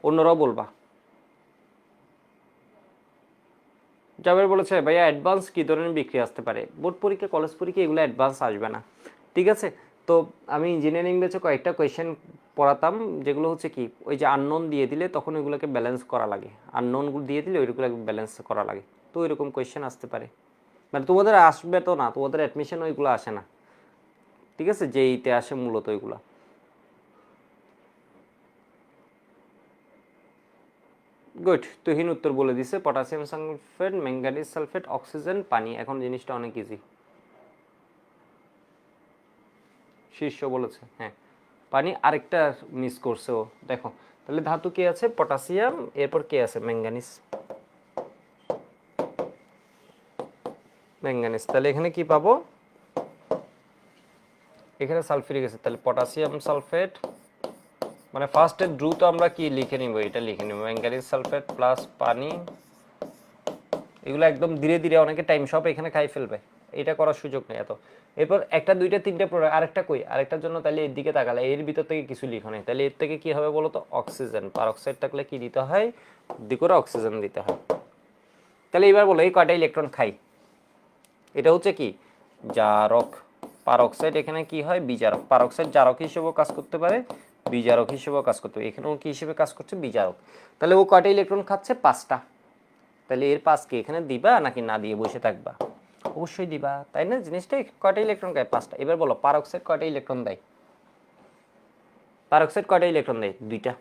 অন্যরাও বলবা। জাবের বলেছে ভাইয়া অ্যাডভান্স কি ধরনের বিক্রি আসতে পারে, বোর্ড পরীক্ষা কলেজ পরীক্ষা এগুলো অ্যাডভান্স আসবে না। ঠিক আছে, তো আমি ইঞ্জিনিয়ারিং ব্যাচে কয়েকটা কোয়েশ্চেন পড়াতাম, যেগুলো হচ্ছে কি ওই যে আননোন দিয়ে দিলে তখন ওইগুলোকে ব্যালেন্স করা লাগে, আননোনগুলো দিয়ে দিলে ওইগুলোকে ব্যালেন্স করা লাগে, তো এরকম কোয়েশ্চেন আসতে পারে। মানে তোমাদের আসবে তো না, তোমাদের অ্যাডমিশন ওইগুলো আসে না, ঠিক আছে, যেইতে আসে মূলত ওইগুলো। গুড, তুহিন উত্তর বলে দিছে, potassium sulphate, manganese sulphate, oxygen, পানি। এখন জিনিসটা অনেক ইজি। শীর্ষ বলেছে, হ্যাঁ পানি, আরেকটা মিস করছে ও, দেখো তাহলে ধাতু কে আছে, পটাশিয়াম, এরপর কে আছে, ম্যাঙ্গানিজ, ম্যাঙ্গানিজ। তাহলে এখানে কি পাবো, এখানে সালফিউরিক অ্যাসিড, তাহলে পটাশিয়াম সালফেট, মানে ফার্স্টে দ্রুত আমরা কি লিখে নিব, এটা লিখে নিব ম্যাঙ্গানিজ সালফেট প্লাস পানি। এগুলো একদম ধীরে ধীরে, অনেকে টাইম সব এখানে খাই ফেলবে, এটা করার সুযোগ নেই এত। এরপর একটা দুইটা তিনটা প্রোডাক্ট, আরেকটা কই, আরেকটার জন্য তাহলে এর দিকে তাকালে এর ভিতর থেকে কিছু লিখো নেই, তাহলে এর থেকে কি হবে বলো তো, অক্সিজেন, পারঅক্সাইড থাকলে কি দিতে হয়, দি করে অক্সিজেন দিতে হয়। তাহলে এবার বলো এই কয়টা ইলেকট্রন খাই, এটা হচ্ছে কি জারক, পারঅক্সাইড এখানে কি হয় বিজারক, পারঅক্সাইড জারক হিসেবেও কাজ করতে পারে, বিজারক হিসেবেও কাজ করতে পারে, এখানেও কি হিসেবে কাজ করছে বিজারক। তাহলে ও কয়টা ইলেকট্রন খাচ্ছে 5টা, তাহলে এর 5 কি এখানে দিবা নাকি না দিয়ে বসে থাকবা, অবশ্যই দিবা, তাই না? জিনিসটা কয়টা ইলেকট্রন খায় 5টা। এবার বলো পারঅক্সাইড কয়টা ইলেকট্রন দেয়, পারঅক্সাইড কয়টা ইলেকট্রন দেয় 2টা।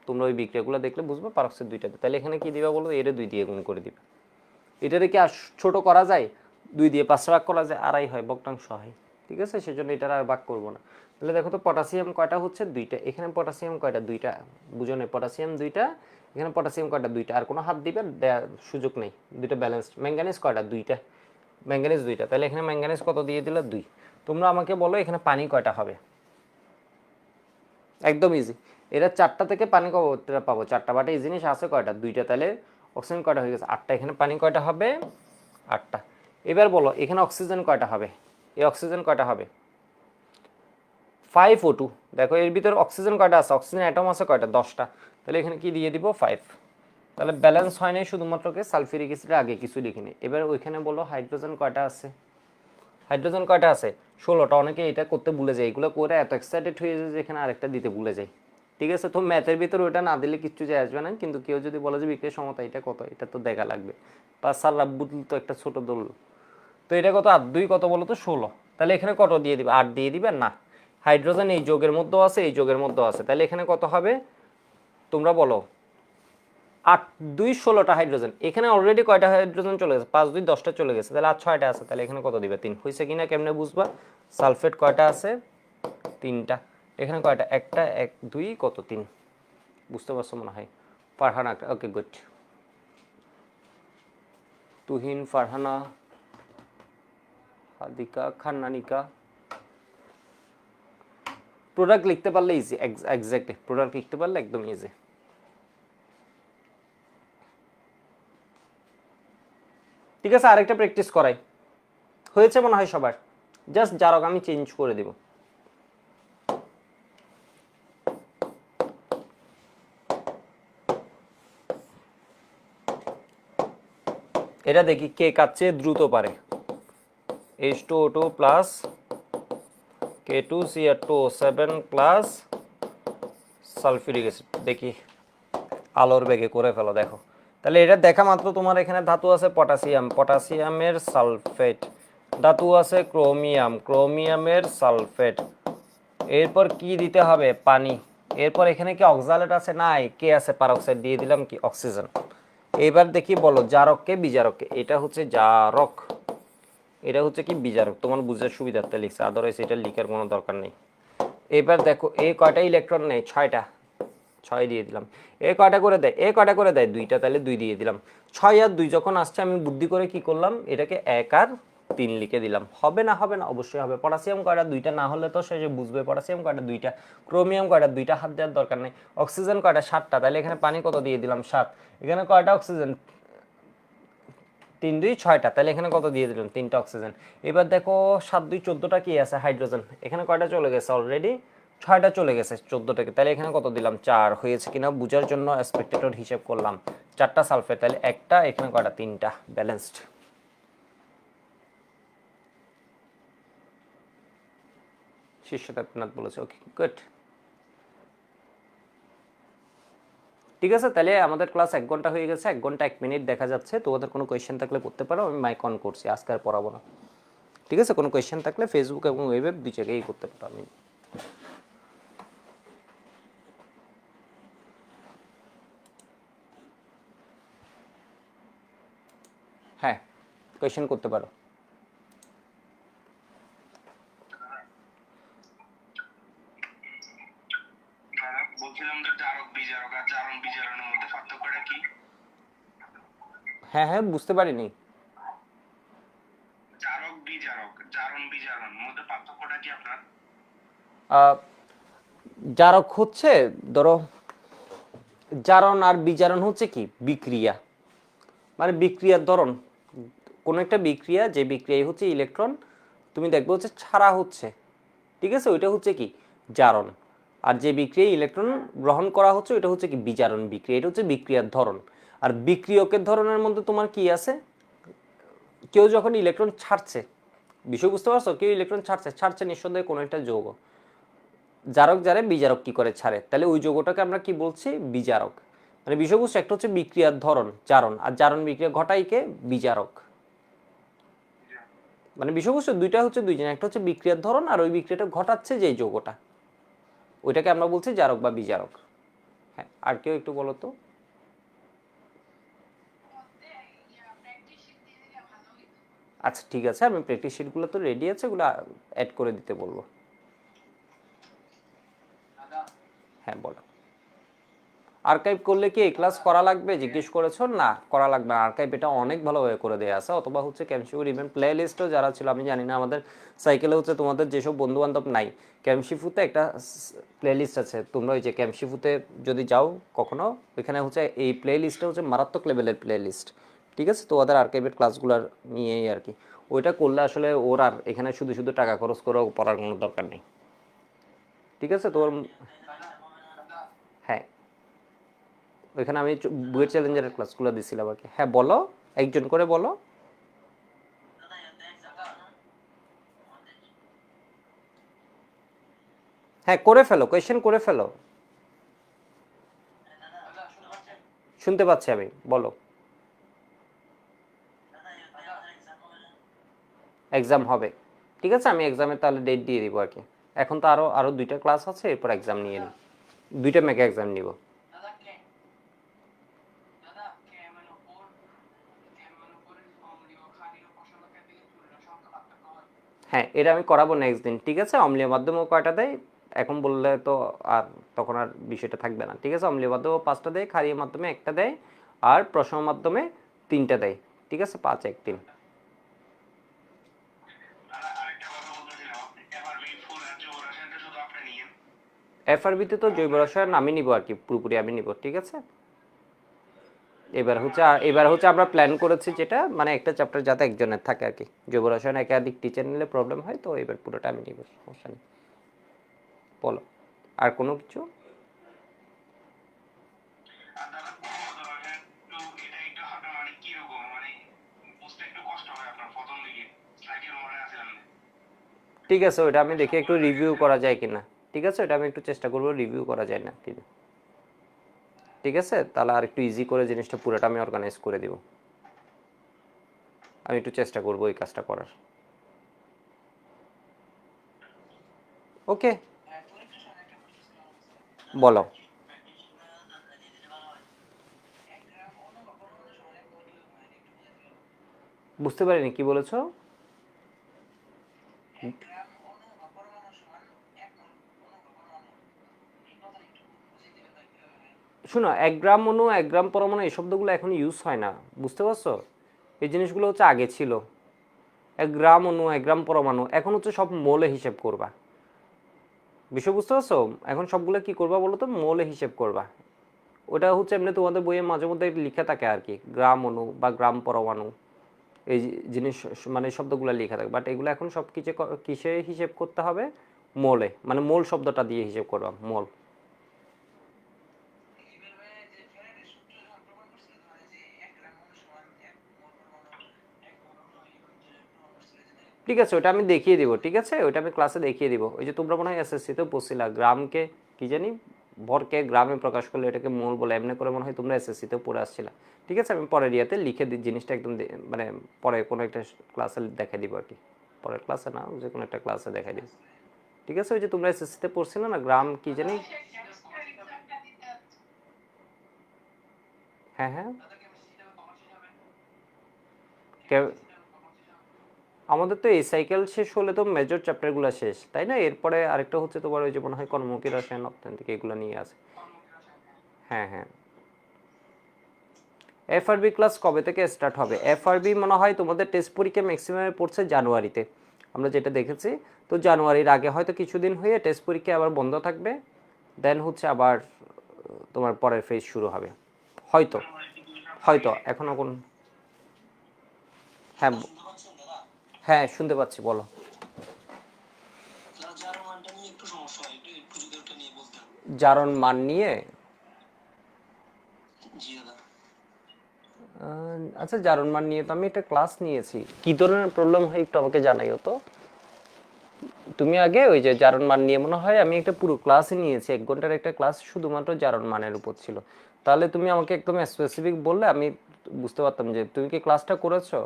তোমরা ওই বিক্রিয়াগুলো দেখলে বুঝবে পারঅক্সাইড 2টা, তাহলে এখানে কি দিবা বলো, এর 2 দিয়ে গুণ করে দিবা। এটারে কি আর ছোট করা যায়, 2 দিয়ে 5টা ভাগ করা যায় আড়াই হয়, ভগ্নাংশ হয়। ঠিক আছে, সেজন্য এটা আর ভাগ করব না। তাহলে দেখো তো পটাশিয়াম কয়টা হচ্ছে 2টা, এখানে পটাশিয়াম কয়টা 2টা, বুঝো না, পটাশিয়াম 2টা, এখানে পটাশিয়াম কয়টা 2টা, আর কোনো হাত দিবে সুযোগ নেই, 2টা ব্যালেন্সড। ম্যাঙ্গানিজ কয়টা 2টা, ম্যাঙ্গানিজ 2টা, তাহলে এখানে ম্যাঙ্গানিজ কত দিয়ে দিলে 2। তোমরা আমাকে বলো এখানে পানি কয়টা হবে, একদম ইজি। এরা 4টা থেকে পানি কয়টা পাবো, 4টা, বাট এই জিনিস আছে কয়টা 2টা, তাহলে অক্সিজেন কয়টা হয়ে গেছে 8টা, এখানে পানি কয়টা হবে 8টা। এবার বলো এখানে অক্সিজেন কয়টা হবে, এই অক্সিজেন কয়টা হবে 5O2। দেখো এর ভিতরে অক্সিজেন কয়টা আছে, অক্সিজেন অ্যাটম আছে কয়টা 10টা, তাহলে এখানে কি দিয়ে দিব 5। তাহলে ব্যালেন্স হয় নাই, শুধুমাত্র সালফিউরিক অ্যাসিডের আগে কিছু লিখিনি। এবার ওইখানে বলো হাইড্রোজেন কয়টা আছে, হাইড্রোজেন কয়টা আছে 16টা। অনেকে এটা করতে ভুলে যায়, এগুলো করে এত এক্সাইটেড হয়ে যায় যে এখানে আরেকটা দিতে ভুলে যায়। ঠিক আছে, তো ম্যাথের ভিতরে ওটা না দিলে কিচ্ছু যায় আসবে না, কিন্তু কেউ যদি বলে যে বিক্রিয়ার সমতা এটা কত, এটা তো দেখা লাগবে। পাঁচ সাল বুতল তো একটা ছোট দল, তো এটা কত 8 2 কত বলো তো 16। তাহলে এখানে কত দিয়ে দিবে 8 দিয়ে দিবে না, হাইড্রোজেন এই যোগের মধ্যেও আছে এই যোগের মধ্যেও আছে, তাহলে এখানে কত হবে তোমরা বলো 8 2 16টা হাইড্রোজেন, এখানে অলরেডি কয়টা হাইড্রোজেন চলে গেছে 5 2 10টা চলে গেছে, তাহলে আর 6টা আছে, তাহলে এখানে কত দিবে 3। হয়েছে কিনা কেমনে বুঝবা, সালফেট কয়টা আছে 3টা, এখানে কয়টা 1টা 1 2 কত 3, বুঝতে পারছো মনে হয়। Farhana, okay good. তুহিন, ফারহানা, হাদিকা, খান্নানিকা। প্রোডাক্ট লিখতে পারলে ইজি, এক্স্যাক্টলি প্রোডাক্ট লিখতে পারলে একদম ইজি। ঠিক আছে, আরেকটা প্র্যাকটিস করাই, হয়েছে মনে হয় সবার, জাস্ট জারক আমি চেঞ্জ করে দেব। এটা দেখি কে কার চেয়ে দ্রুত পারে। H2O2 plus K2Cr2O7 plus sulphuric acid, দেখি আলোর বেগে করে ফেলো। দেখো তাহলে এটা দেখা মাত্র তোমার এখানে ধাতু আছে পটাশিয়াম, পটাশিয়ামের সালফেট, ধাতু আছে ক্রোমিয়াম, ক্রোমিয়ামের সালফেট, এরপর কি দিতে হবে পানি, এরপর এখানে কি অক্সালেট আছে নাই, কে আছে পারক্সাইড, দিয়ে দিলাম কি অক্সিজেন। এবার দেখি বলো জারককে বিজারককে, এটা হচ্ছে জারক, এটা হচ্ছে কি বিজারক, তোমার বুঝার সুবিধার্থে লিখছে, আদারওয়াইজ এটা লিখার কোনো দরকার নেই। এবার দেখো এ কয়টা ইলেকট্রন নেই 6টা, 6 দিয়ে দিলাম। এ কয়টা করে দেয়, এ কয়টা করে দেয় 2টা, তাহলে 2 দিয়ে দিলাম। 6 আর 2 যখন আসছে আমি বুদ্ধি করে কি করলাম, এটাকে 1 আর 3 লিখে দিলাম। হবে না, হবে না, অবশ্যই হবে। পটাশিয়াম কয়টা 2টা, না হলে তো সে যে বুঝবে পটাশিয়াম কয়টা 2টা, ক্রোমিয়াম কয়টা 2টা, হাত দেওয়ার দরকার নেই। অক্সিজেন কয়টা 7টা, তাহলে এখানে পানি কত দিয়ে দিলাম 7। এখানে কয়টা অক্সিজেন 3 2 6টা, তাহলে এখানে কত দিয়ে দিলাম 3টা অক্সিজেন। এবার দেখো 7 2 14টা কি আছে হাইড্রোজেন, এখানে কয়টা চলে গেছে অলরেডি 6টা চলে গেছে 14 থেকে, তাহলে এখানে কত দিলাম 4। হয়েছে কিনা বুঝার জন্য স্পেক্টেটর হিসাব করলাম, 4টা সালফেট, তাহলে একটা, এখানে কয়টা 3টা, ব্যালেন্সড। শীর্ষতাপনাথ বলেছে, ওকে গুড। ঠিক আছে, তাহলে আমাদের ক্লাস 1 ঘন্টা হয়ে গেছে, 1 ঘন্টা 1 মিনিট দেখা যাচ্ছে। তোমাদের কোনো কোয়েশ্চেন থাকলে করতে পারো, আমি মাইক অন করছি, আজকে আর পড়াবো না। ঠিক আছে, কোনো কোয়েশ্চেন থাকলে ফেসবুক এবং ওয়েবে 2 জায়গায় করতে পারো। আমি হ্যাঁ কোয়েশ্চেন করতে পারো। বলছিলাম যে জারক বিজারক আর জারণ বিজারণের মধ্যে পার্থক্যটা কি? হ্যাঁ হ্যাঁ, বুঝতে পারিনি। জারক বিজারক, জারণ বিজারণ মধ্যে পার্থক্যটা কি আপনার? জারক হচ্ছে ধরো, জারণ আর বিজারণ হচ্ছে কি বিক্রিয়া, মানে বিক্রিয়ার ধরন। কোন একটা বিক্রিয়া, যে বিক্রিয়াই হচ্ছে ইলেকট্রন তুমি দেখবে হচ্ছে ছাড়া হচ্ছে, ঠিক আছে, ওইটা হচ্ছে কি জারণ। আর যে বিক্রিয়ায় ইলেকট্রন গ্রহণ করা হচ্ছে ওইটা হচ্ছে কি বিজারণ বিক্রিয়া, এটা হচ্ছে বিক্রিয়ার ধরন। আর বিক্রিয়কের ধরনের মধ্যে তোমার কি আছে, কেউ যখন ইলেকট্রন ছাড়ছে, বিষয় বুঝতে পারছো, কেউ ইলেকট্রন ছাড়ছে, ছাড়ছে নিঃসন্দেহে কোনো একটা যৌগ, জারক জারে বিজারক কি করে ছাড়ে, তাহলে ওই যৌগটাকে আমরা কি বলছি বিজারক। মানে বিষয়বস্তু একটা হচ্ছে বিক্রিয়ার ধরন জারণ, আর জারণ বিক্রিয়া ঘটাই কে বিজারক। মানে বিষয়বস্তু দুইটা হচ্ছে দুইজন, একটা হচ্ছে বিক্রিয়ার ধরন আর ওই বিক্রিয়াটা ঘটাচ্ছে যে যৌগটা, ওইটাকে আমরা বলছি জারক বা বিজারক। হ্যাঁ, আর কেউ একটু বলো তো। আচ্ছা ঠিক আছে, আমি প্র্যাকটিস শিটগুলো তো রেডি আছে, ওগুলো অ্যাড করে দিতে বলবো। হ্যাঁ বলো। আর্কাইভ করলে কি এই ক্লাস করা লাগবে জিজ্ঞেস করেছো? না করা লাগবে না, আর্কাইভ এটা অনেক ভালোভাবে করে দেওয়া আছে। অথবা হচ্ছে ক্যামশিফুর ইভেন্ট প্লে লিস্টও যারা ছিল, আমি জানি না আমাদের সাইকেলে হচ্ছে তোমাদের যেসব বন্ধু বান্ধব নাই, ক্যামশিফুতে একটা প্লে লিস্ট আছে, তোমরা ওই যে ক্যামশিফুতে যদি যাও কখনো, ওইখানে হচ্ছে এই প্লে লিস্টটা হচ্ছে মারাত্মক লেভেলের প্লে লিস্ট। ঠিক আছে, তো ওদের আর্কাইভের ক্লাসগুলোর নিয়েই আর কি। ওইটা করলে আসলে ওর আর এখানে শুধু শুধু টাকা খরচ করেও পড়ার কোনো দরকার নেই। ঠিক আছে তোর। হ্যাঁ, ওইখানে আমি বুয়েট চ্যালেঞ্জারের ক্লাসগুলো দিছিলাম আর কি। হ্যাঁ বলো, একজন করে বলো। হ্যাঁ করে ফেলো, কোয়েশ্চেন করে ফেলো। শুনতে পাচ্ছি আমি, বলো। এক্সাম হবে, ঠিক আছে, আমি এক্সামের তাহলে ডেট দিয়ে দিব আর কি। এখন তো আরও আরও 2টা ক্লাস আছে, এরপর এক্সাম নিয়ে নিই, 2টা মেগা এক্সাম নিব। হ্যাঁ এটা আমি করাবো নেক্সট দিন, ঠিক আছে। অম্লীয় মাধ্যমেও কয়টা দেয় এখন বললে তো আর তখন আর বিষয়টা থাকবে না। ঠিক আছে, অম্লীয় মাধ্যমে 5টা দেয়, ক্ষারীয় মাধ্যমে 1টা দেয়, আর প্রশম মাধ্যমে 3টা দেয়। ঠিক আছে, 5 1 3। আরেকটা কথা বলতেছিলাম, এফআরবি ফুল আর জৈব রসায়নটা শুধু আপনি নিয়েন। এফআরবিতে তো জৈব রসায়ন আমি নিব আর কি, পুরোপুরি আমি নিব। ঠিক আছে, এবার হচ্ছে আমরা প্ল্যান করেছি যেটা, মানে একটা চ্যাপ্টার যাতে একজনের থাকে আর কি। জৈব রসায়ন একাধিক টিচার নিলে প্রবলেম হয়, তো এবার পুরোটা আমি নিব, সমস্যা নেই। বলো আর কোনো কিছু। আর দাদা ভৌত রসায়ন এটা একটু আপনার মানে কিরকম, মানে বুঝতে একটু কষ্ট হয় আপনার প্রথম দিকে, স্লাইডের মনে আছে আপনি। ঠিক আছে, ওটা আমি দেখি একটু রিভিউ করা যায় কিনা। ঠিক আছে, ওটা আমি একটু চেষ্টা করবো রিভিউ করা যায় না কি। ঠিক আছে, তাহলে আর একটু ইজি করে জিনিসটা পুরোটা আমি অর্গানাইজ করে দিব। আমি একটু চেষ্টা করবো এই কাজটা করার। ওকে বলো। বুঝতে পারিনি কি বলেছো। শোনো, 1 গ্রাম অণু 1 গ্রাম পরমাণু এই শব্দগুলো এখন ইউজ হয় না, বুঝতে পারছো। এই জিনিসগুলো হচ্ছে আগে ছিল। 1 গ্রাম অণু 1 গ্রাম পরমাণু, এখন হচ্ছে সব মোলে হিসেব করবা। বিষয় বুঝতে পারছো, এখন সবগুলো কি করবা বলো তো, মোলে হিসেব করবা। ওটা হচ্ছে এমনি তোমাদের বইয়ে মাঝে মধ্যে লিখে থাকে আর কি, গ্রাম অণু বা গ্রাম পরমাণু, এই জিনিস মানে শব্দগুলো লেখা থাকে। বাট এগুলো এখন সব কিছু কিসে হিসেব করতে হবে, মোলে, মানে মোল শব্দটা দিয়ে হিসেব করবা, মোল। ঠিক আছে, ওটা আমি দেখিয়ে দিব। ঠিক আছে, ওটা আমি ক্লাসে দেখিয়ে দিব। ওই যে তোমরা মনে হয় এসএসসিতেও পড়ছিলা, গ্রামকে কি জানি, ভরকে গ্রামে প্রকাশ করলে এটাকে মোল বলে, এমনি করে মনে হয় তোমরা এসএসসিতেও পড়ে আসছিলা। ঠিক আছে, আমি পরের ইয়াতে লিখে দিই জিনিসটা একদম, মানে পরে কোনো একটা ক্লাসে দেখাই দিব আর কি। পরের ক্লাসে না, যে কোনো একটা ক্লাসে দেখাই দিব। ঠিক আছে, ওই যে তোমরা এসএসসিতে পড়ছিলে না, গ্রাম কি জানি। হ্যাঁ হ্যাঁ, আমাদের তো এই সাইকেল শেষ হলে তো মেজর চ্যাপ্টারগুলো শেষ, তাই না? এরপরে আরেকটা হচ্ছে তোমার ওই যে মনে হয় কর্মমুখী রসায়ন, অর্থনৈতিক, এগুলো নিয়ে আছে। হ্যাঁ হ্যাঁ। এফআরবি ক্লাস কবে থেকে স্টার্ট হবে? এফআরবি মনে হয় তোমাদের টেস্ট পরীক্ষা ম্যাক্সিমামে পড়ছে জানুয়ারিতে, আমরা যেটা দেখেছি। তো জানুয়ারির আগে হয়তো কিছুদিন হয়ে টেস্ট পরীক্ষা আবার বন্ধ থাকবে, দেন হচ্ছে আবার তোমার পরের ফেজ শুরু হবে হয়তো। হয়তো এখনো কোন। হ্যাঁ হ্যাঁ শুনতে পাচ্ছি, বলো। জারণ মান নিয়ে, আচ্ছা জারণ মান নিয়ে তো আমি একটা ক্লাস নিয়েছি, কি ধরনের প্রবলেম হয় একটু আমাকে জানাইও তো। তুমি আগে ওই যে জারণ মান নিয়ে মনে হয় আমি একটা পুরো ক্লাসই নিয়েছি, 1 ঘন্টার একটা ক্লাস শুধুমাত্র জারণ মানের উপর ছিল। তাহলে তুমি আমাকে একদম স্পেসিফিক বললে আমি বুঝতে পারতাম যে তুমি কি ক্লাসটা করেছো।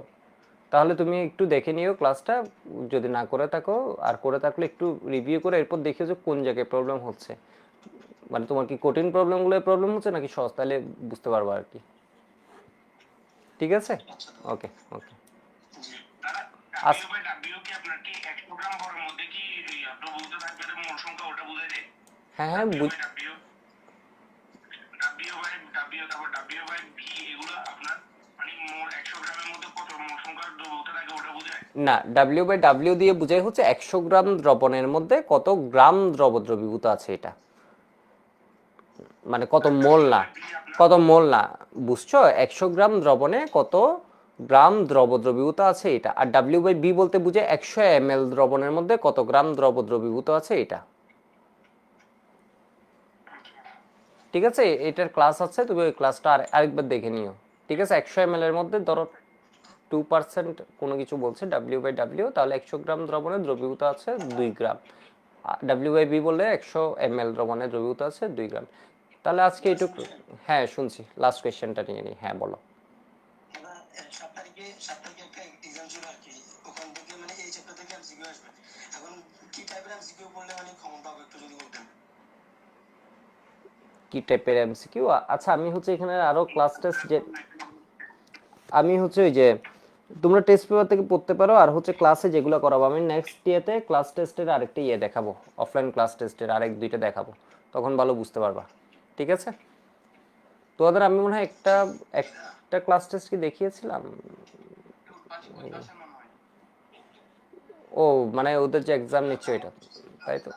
তাহলে তুমি একটু দেখে নিও ক্লাসটা, যদি না করে থাকো, আর করে থাকলে একটু রিভিউ করে এরপর দেখে যে কোন জায়গায় প্রবলেম হচ্ছে, মানে তোমার কি কঠিন প্রবলেমগুলো প্রবলেম হচ্ছে নাকি সহজ, তাহলে বুঝতে পারবো আর কি। ঠিক আছে, ওকে ওকে। ডাব্লিউ বাই ডাব্লিউ কি আপনার কি 100 গ্রাম ভরের মধ্যে কি আপনার বলতে থাকবে যে মোল সংখ্যা ওটা বোঝায় দেয়? হ্যাঁ হ্যাঁ W by W, W by W, তারপর ডাব্লিউ বাই ভি, এগুলো আপনার মানে মোল 100 গ্রামের মধ্যে কত মোল সংখ্যার দ্রবণতা থাকে ওটা বোঝায়? না, ডাব্লিউ বাই ডাব্লিউ দিয়ে বোঝাই হচ্ছে 100 গ্রাম দ্রবণের মধ্যে কত গ্রাম দ্রবদ্রবীভূত আছে এটা, মানে কত মোল না, কত মোল না, বুঝছো? 100 গ্রাম দ্রবণে কত গ্রাম দ্রবদ্রবীভূত আছে এটা। আর ডাব্লিউ বাই বি বলতে বুঝে 100 ml দ্রবণের মধ্যে কত গ্রাম দ্রবদ্রবীভূত আছে এটা। ঠিক আছে, এটার ক্লাস আছে, তুমি ওই ক্লাসটা আরেকবার দেখে নিও। ঠিক আছে, 100 ml এর মধ্যে ধরো 2% কোনো কিছু বলছে ডাব্লিউ বাই ডাব্লিউ, তাহলে 100 গ্রাম দ্রবণে দ্রবীভূত আছে 2 গ্রাম। ডাব্লিউ বাই বি বললে 100 ml দ্রবণে দ্রবীভূত আছে 2 গ্রাম। তাহলে আজকে এটুকু। হ্যাঁ শুনছি, লাস্ট কোয়েশ্চেনটা নিয়ে নিই। হ্যাঁ বলো। কি টাইপের এমসিকিউ? আচ্ছা আমি হচ্ছে এখানে আরো ক্লাস টেস্ট যে আমি হচ্ছে ওই যে তোমরা টেস্ট পেপার থেকে পড়তে পারো, আর হচ্ছে ক্লাসে যেগুলো করাবো আমি নেক্সট ইয়েতে ক্লাস টেস্টের আরেকটা ইয়ে দেখাবো, অফলাইন ক্লাস টেস্টের আরেক দুইটা দেখাবো, তখন ভালো বুঝতে পারবা। ঠিক আছে, তোমাদের আমি মনে হয় একটা ক্লাস টেস্ট কি দেখিয়েছিলাম? ও মানে ওদের যে এক্সাম নিচ্ছে এটা, তাই তো?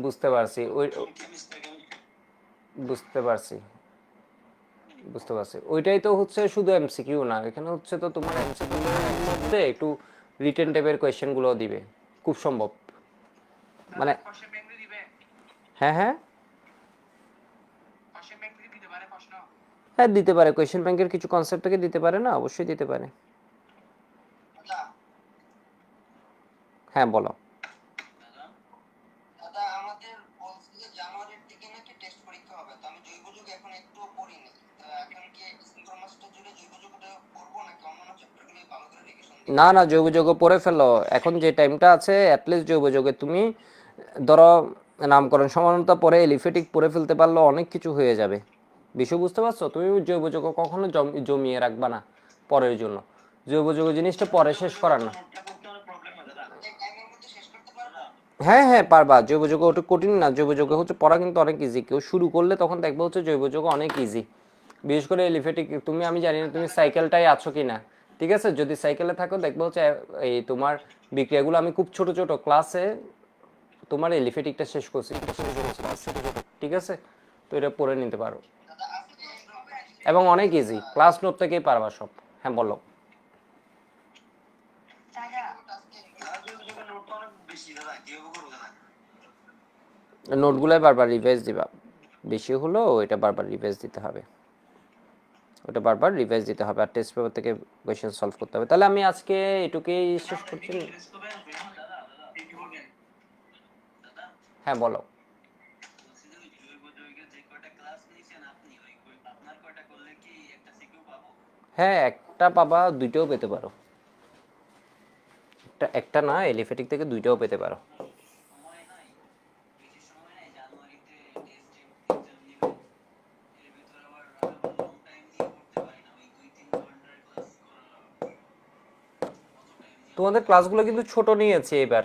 বুঝতে পারছি, ওই বুঝতে পারছি বুঝতে পারছি ওইটাই তো হচ্ছে শুধু এমসিকিউ না, এখানে হচ্ছে তো তোমার এমসিকিউ এর মধ্যে একটু রিটেন টাইপের কোয়েশ্চেন গুলো দিবে খুব সম্ভব, মানে হ্যাঁ হ্যাঁ হ্যাঁ দিতে পারে, কোয়েশ্চেন ব্যাংকের কিছু কনসেপ্ট থেকে দিতে পারে না, অবশ্যই দিতে পারে। হ্যাঁ বলো। দাদা আমাদের বলছিল জানুয়ারির দিকে নাকি টেস্ট পরীক্ষা হবে, তো আমি জৈব যুগ এখন একটু পড়িনি, তো এখন কি ডিসেম্বর মাসটা জুড়ে জৈব যুগটা পড়বো নাকি অন্যান্য চ্যাপ্টারগুলো ভালো করে রিভিশন দিই? না না, জৈব যৌগ পড়ে ফেলো, এখন যে টাইমটা আছে অ্যাটলিস্ট জৈব যৌগে তুমি ধরো নামকরণ সমানতা পরে এলিফেটিক পড়ে ফেলতে পারলে অনেক কিছু হয়ে যাবে। বিষয় বুঝতে পারছো? তুমি জৈব যৌগ কখনো জমিয়ে রাখবা না পরের জন্য, জৈব যৌগ জিনিসটা পরে শেষ করার না। এই টাইমের মধ্যে শেষ করতে পারবো? হ্যাঁ হ্যাঁ পারবা, জৈব যৌগ ওটা কঠিন না, জৈব যৌগ হচ্ছে পড়া কিন্তু অনেক ইজি, কেউ শুরু করলে তখন দেখবে হচ্ছে জৈব যৌগ অনেক ইজি, বিশেষ করে এলিফেটিক। তুমি আমি জানি না তুমি সাইকেলটাই আছো কি না, ঠিক আছে, যদি সাইকেলে থাকো দেখবে হচ্ছে এই তোমার বিক্রিয়াগুলো আমি খুব ছোট ছোট ক্লাসে তোমার এলিফেটিকটা শেষ করছি, ঠিক আছে, তো এটা পড়ে নিতে পারো দাদা আজকে এবং অনেক ইজি, ক্লাস নোট থেকেই পারবা সব। হ্যাঁ বলো। নোটগুলাই বারবার রিভাইজ দিবা, বেশি হলো এটা বারবার রিভাইজ দিতে হবে, ওটা বারবার রিভাইজ দিতে হবে, আর টেস্ট পেপার থেকে কোয়েশ্চেন সলভ করতে হবে। তাহলে আমি আজকে এটুকুই শেষ করছি। হ্যাঁ বলো। হ্যাঁ একটা পাবা, দুইটাও পেতে পারো, একটা না এলিফেটিক থেকে দুইটাও পেতে পারো। তোমাদের ক্লাসগুলো কিন্তু ছোট নিয়েছে এবার,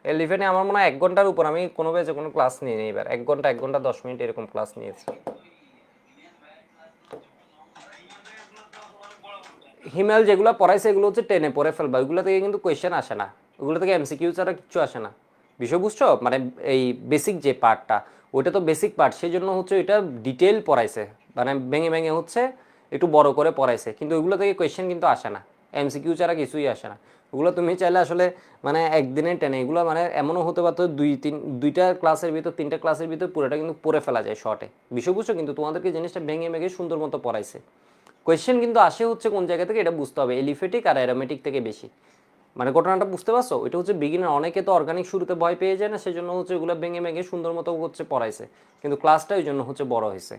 এলিভেনে আমার মনে হয় 1 ঘন্টার উপর আমি কোনো বেজে কোনো ক্লাস নিয়ে নিই এবার, 1 ঘন্টা 10 মিনিট এরকম ক্লাস নিয়েছে। হিমেল যেগুলো পড়াইছে এগুলো হচ্ছে টেনে পড়ে ফেলবা, ওইগুলো থেকে কিন্তু কোয়েশ্চেন আসে না, ওগুলো থেকে এমসিকিউ ছাড়া কিছু আসে না। বিষয় বুঝছো? মানে এই বেসিক যে পার্টটা ওইটা তো বেসিক পার্ট, সেই জন্য হচ্ছে ওইটা ডিটেল পড়াইছে, মানে ভেঙে ভেঙে হচ্ছে একটু বড় করে পড়াইছে, কিন্তু ওইগুলো থেকে কোয়েশ্চেন কিন্তু আসে না, এমসিকিউ ছাড়া কিছুই আসে না। ওগুলো তুমি চাইলে আসলে মানে একদিনে টেনে, এগুলো মানে এমনও হতে পারতো দুইটা ক্লাসের ভিতর 3টা ক্লাসের ভিতর পুরোটা কিন্তু পড়ে ফেলা যায় শর্টে। বিষয় বুঝছো? কিন্তু তোমাদেরকে জিনিসটা ভেঙে ভেঙে সুন্দর মতো পড়াইছে, কোয়েশ্চেন কিন্তু আসে হচ্ছে কোন জায়গা থেকে এটা বুঝতে হবে, এলিফেটিক আর অ্যারোমেটিক থেকে বেশি। মানে ঘটনাটা বুঝতে পারছো? এটা হচ্ছে বিগিনার, অনেকে তো অর্গানিক শুরুতে ভয় পেয়ে যায় না, সেজন্য হচ্ছে ওগুলো ভেঙে ভেঙে সুন্দর মতো হচ্ছে পড়াইছে, কিন্তু ক্লাসটা ওই জন্য হচ্ছে বড় হয়েছে।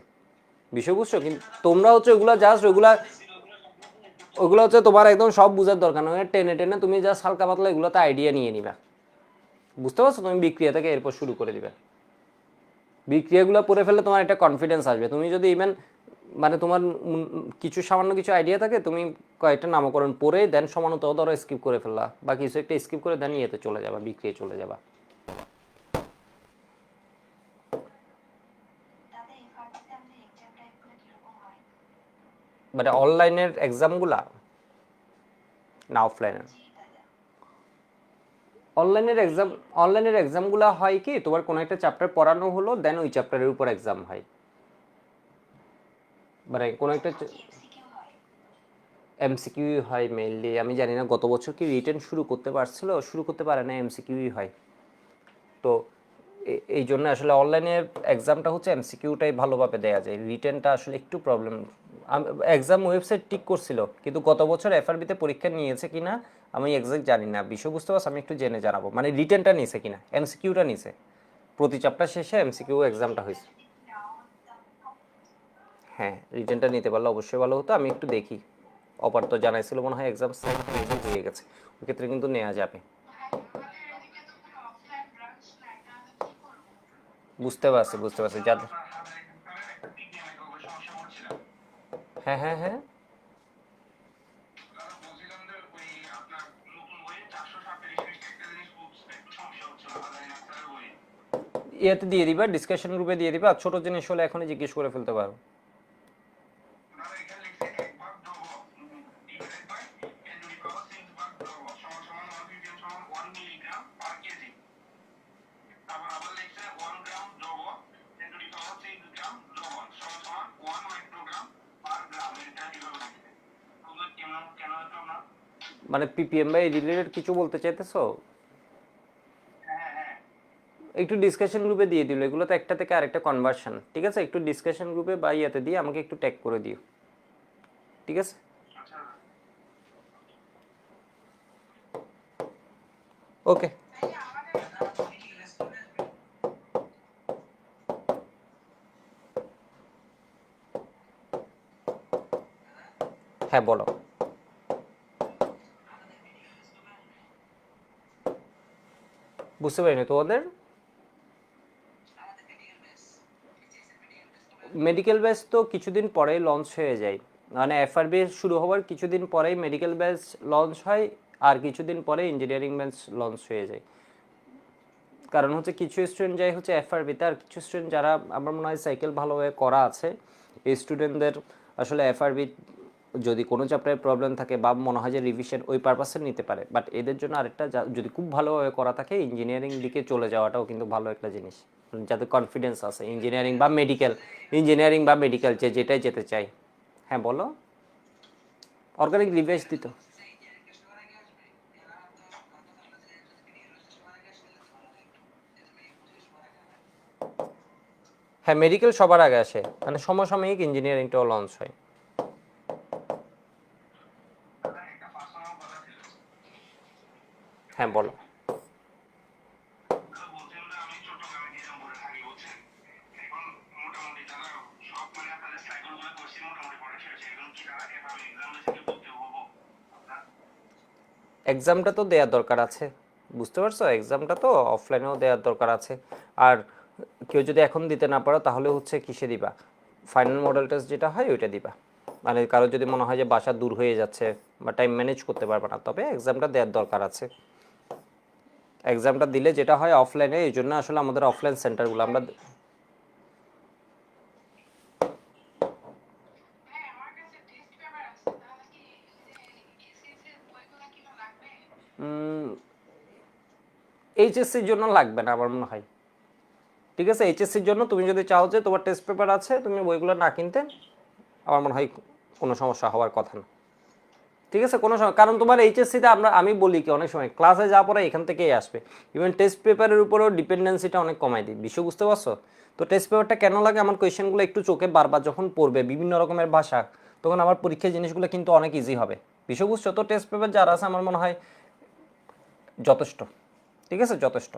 বিষয় বুঝছো? কিন্তু তোমরা হচ্ছে ওগুলা জাস্ট ওগুলো হচ্ছে তোমার একদম সব বুঝার দরকার নয়, টেনে টেনে তুমি জাস্ট হালকা পাতলা এগুলোতে আইডিয়া নিয়ে নিবা। বুঝতে পারছো? তুমি বিক্রিয়া থেকে এরপর শুরু করে দিবে, বিক্রিয়াগুলো পড়ে ফেললে তোমার একটা কনফিডেন্স আসবে। তুমি যদি ইভেন মানে তোমার কিছু সামান্য কিছু আইডিয়া থাকে, তুমি কয়েকটা নামকরণ পড়ে দেন সমানত ধরো স্কিপ করে ফেললা, বা কিছু একটা স্কিপ করে দেন ইয়েতে চলে যাবা, বিক্রিয়ে চলে যাবা। মানে অনলাইনের এক্সামগুলা না অফলাইনের? অনলাইনের এক্সামগুলো হয় কি, তোমার কোনো একটা চ্যাপ্টার পড়ানো হলো, দেন ওই চ্যাপ্টারের উপর এক্সাম হয়। মানে কোনো একটা এমসিকিউ হয় মেইনলি। আমি জানি না গত বছর কি রিটেন শুরু করতে পারছিল, শুরু করতে পারে না, এমসিকিউই হয়। তো এই জন্য আসলে অনলাইনের এক্সামটা হচ্ছে এমসিকিউটাই ভালোভাবে দেওয়া যায়, রিটেনটা আসলে একটু প্রবলেম। এক্সাম ওয়েবসাইট ঠিক করছিল, কিন্তু গত বছর এফআরবিতে পরীক্ষা নিয়েছে কিনা আমি এক্সাক্ট জানি না, বিষয় বুঝতে পারছি, আমি একটু জেনে জানাবো। মানে রিটেনটা নিয়েছে কিনা, এমসিকিউটা নিয়েছে, প্রতি চ্যাপ্টার শেষে এমসিকিউ এক্সামটা হয়েছে। হ্যাঁ, রিটেনটা নিতে পারলে অবশ্যই ভালো হতো, আমি একটু দেখি। অপার তো জানাইছিল মনে হয় এক্সাম হয়ে গেছে, ওই ক্ষেত্রে কিন্তু নেওয়া যাবে। বুঝতে পারছি যাদের আপনার হাতে একটা পিপিএম এর সমস্যা হচ্ছিল। হ্যাঁ হ্যাঁ হ্যাঁ, বলছিলাম যে ওই আপনার নতুন বইয়ে 437 পৃষ্ঠা একটা জিনিস বুঝতে একটু সমস্যা হচ্ছিল আলাদিন আক্তারের বইয়ে। ইয়েতে দিয়ে দিবা, ডিসকাশন গ্রুপে দিয়ে দিবা, আর ছোট জিনিস হলে এখনই জিজ্ঞেস করে ফেলতে পারো। দাদা এখানে লিখছে 1 ভাগ দ্রব ডিভাইডেড বাই 10 টু দি পাওয়ার 6 ভাগ দ্রব সমান সমান 1 ppm সমান 1 মিলিগ্রাম পার কেজি। তারপর আবার লিখছে 1 গ্রাম দ্রব 10 টু দি পাওয়ার 6 গ্রাম দ্রবণ সমান সমান 1 মাইক্রোগ্রাম পার গ্রাম। এটা কিভাবে লিখছে? ওগুলো কেন হতো না? মানে পিপিএম বা এই রিলেটেড কিছু বলতে চাইতেছো? হ্যাঁ হ্যাঁ একটু ডিসকাশন গ্রুপে দিয়ে দিল, এগুলো তো একটা থেকে আরেকটা কনভার্সন, ঠিক আছে? একটু ডিসকাশন গ্রুপে বা ইয়েতে দিয়ে আমাকে একটু ট্যাগ করে দিও, ঠিক আছে? আচ্ছা। ওকে, হ্যাঁ বলো। বুঝতে পারিনি তোমাদের মেডিকেল ব্যাচ তো কিছুদিন পরেই লঞ্চ হয়ে যায়, মানে এফআরবি শুরু হওয়ার কিছুদিন পরেই মেডিকেল ব্যাচ লঞ্চ হয়, আর কিছুদিন পরে ইঞ্জিনিয়ারিং ব্যাচ লঞ্চ হয়ে যায়। কারণ হচ্ছে কিছু স্টুডেন্ট যাই হচ্ছে এফআরবিতে, আর কিছু স্টুডেন্ট যারা আমার মনে হয় সাইকেল ভালোভাবে করা আছে, এই স্টুডেন্টদের আসলে এফআরবি যদি কোনো চ্যাপ্টারে প্রবলেম থাকে বা মনে হয় যে রিভিশন ওই পারপাসে নিতে পারে, বাট এদের জন্য আরেকটা যদি খুব ভালোভাবে করা থাকে ইঞ্জিনিয়ারিং দিকে চলে যাওয়াটাও কিন্তু ভালো একটা জিনিস, যাদের কনফিডেন্স আছে ইঞ্জিনিয়ারিং বা মেডিকেল যে যেটাই যেতে চাই। হ্যাঁ বলো, অর্গানিক রিভাইজ দিত। হ্যাঁ, মেডিকেল সবার আগে আসে, মানে সমসাময়িক ইঞ্জিনিয়ারিংটাও লঞ্চ হয়। দাদা একটা পার্সোনাল কথা ছিল। হ্যাঁ বলো। দাদা বলছিলাম যে আমি চট্টগ্রামে নিজামপুরে থাকি বুঝছেন। এখন মোটামুটি দাদা সব মানে আপনাদের সাইকেলগুলো করছি মোটামুটি পড়া শেষ হয়েছে। এখন কি দাদা এভাবে এক্সাম থেকে ভর্তি হবো আপনার? এক্সামটা তো দেওয়ার দরকার আছে, বুঝতে পারছো? এক্সামটা তো অফলাইনেও দেওয়ার দরকার আছে। আর কেউ যদি এখন দিতে না পারো তাহলে হচ্ছে কিসে দিবা, ফাইনাল মডেল টেস্ট যেটা হয় ওইটা দিবা। মানে কারো যদি মনে হয় যে বাসা দূর হয়ে যাচ্ছে বা টাইম ম্যানেজ করতে পারবে না, তবে এক্সামটা দেওয়ার দরকার আছে। এক্সামটা দিলে যেটা হয় অফলাইনে, এই জন্য আসলে আমাদের অফলাইন সেন্টারগুলো আমরা এইচএসসির জন্য লাগবে না আমার মনে হয়, ঠিক আছে? এইচএসসির জন্য তুমি যদি চাও যে তোমার টেস্ট পেপার আছে, তুমি বইগুলো না কিনতে, আমার মনে হয় কোনো সমস্যা হওয়ার কথা না, ঠিক আছে? কোনো সময়, কারণ তোমার এইচএসসিতে আমি বলি কি অনেক সময় ক্লাসে যা পড়ে এখান থেকেই আসবে, ইভেন টেস্ট পেপারের উপরেও ডিপেন্ডেন্সিটা অনেক কমাই দিই, বিষয় বুঝতে পারছো? তো টেস্ট পেপারটা কেন লাগে, আমার কোয়েশ্চেনগুলো একটু চোখে বারবার যখন পড়বে বিভিন্ন রকমের ভাষা, তখন আমার পরীক্ষার জিনিসগুলো কিন্তু অনেক ইজি হবে, বিষয় বুঝছো? তো টেস্ট পেপার যারা আছে আমার মনে হয় যথেষ্ট, ঠিক আছে? যথেষ্ট।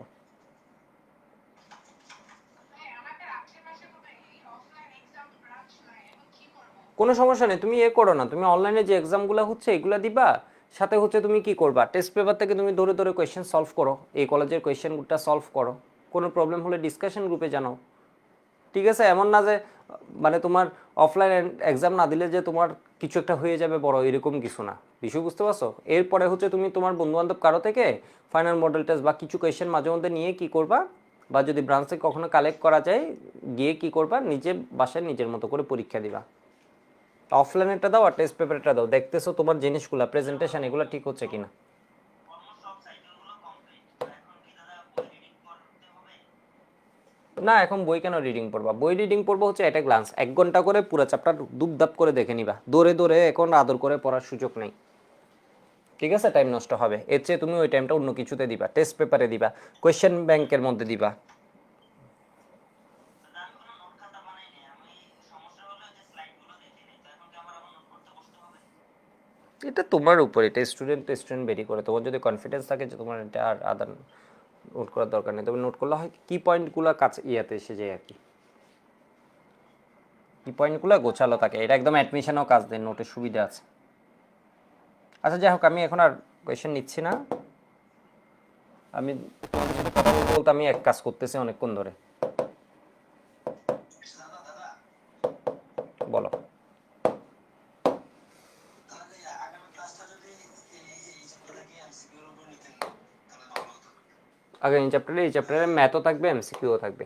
কোনো সমস্যা নেই, তুমি করো না, তুমি অনলাইনে যে এক্সামগুলো হচ্ছে এগুলো দিবা, সাথে হচ্ছে তুমি কি করবা, টেস্ট পেপার থেকে তুমি ধরে ধরে কোয়েশ্চেন সলভ করো, এই কলেজের কোয়েশ্চেনগুলোটা সলভ করো, কোনো প্রবলেম হলে ডিসকাশন গ্রুপে জানাও, ঠিক আছে? এমন না যে মানে তোমার অফলাইন এক্সাম না দিলে যে তোমার কিছু একটা হয়ে যাবে বড়, এরকম কিছু না। বিষয় বুঝতে পারছো? এরপরে হচ্ছে তুমি তোমার বন্ধু বান্ধব কারো থেকে ফাইনাল মডেল টেস্ট বা কিছু কোয়েশ্চেন মাঝে মধ্যে নিয়ে কি করবা, বা যদি ব্রাঞ্চে কখনো কালেক্ট করা যায় গিয়ে কি করবা, নিজে বাসায় নিজের মতো করে পরীক্ষা দিবা। অফলাইনেরটা দাও আর টেস্ট পেপারটা দাও, দেখতেছো তোমার জিনিসগুলো প্রেজেন্টেশন এগুলো ঠিক হচ্ছে কিনা। অলমোস্ট সব সাইকেলগুলো কমপ্লিট, তো এখন কি দাদা বই রিডিং করতে হবে? না এখন বই কেন রিডিং পড়বা, বই রিডিং পড়বো হচ্ছে একটা গ্লান্স, 1 ঘন্টা করে পুরো চ্যাপ্টার দুপদাপ করে দেখে নিবা, দৌড়ে দৌড়ে এখন আদর করে পড়ার সুযোগ নেই, ঠিক আছে? টাইম নষ্ট হবে, এর চেয়ে তুমি ওই টাইমটা অন্য কিছুতে দিবা, টেস্ট পেপারে দিবা, কোয়েশ্চেন ব্যাংকের মধ্যে দিবা। দাদা আমি কোনো নোট খাতা বানাইনি, আমি সমস্যা হলো যে স্লাইডগুলো দেখিনি, তো এখন কি আমার আবার নোট করতে বসতে হবে? এটা তোমার উপর, এটা স্টুডেন্ট বেরি করে, তোমার যদি কনফিডেন্স থাকে যে তোমার এটা আর আদার নোট করার দরকার নেই, তবে নোট করলে হয় কি পয়েন্টগুলো কাছে ইয়াতে এসে যায় আর কি, কি পয়েন্টগুলো গোছালো থাকে, এটা একদম অ্যাডমিশনেও কাজ দেয়, নোটের সুবিধা আছে। আচ্ছা যাই হোক, আমি এখন আর কোয়েশ্চেন নিচ্ছি না, আমি তোমাদের সাথে কথা বলতে বলতে আমি এক কাজ করতেছি অনেকক্ষণ ধরে। দাদা দাদা বলো। তাহলে আগামী ক্লাসটা যদি এই চ্যাপ্টার থেকে এমসিকিউর উপর নিতেন তাহলে ভালো হতো। আগে এই চ্যাপ্টারে ম্যাথও থাকবে, এমসিকিউও থাকবে।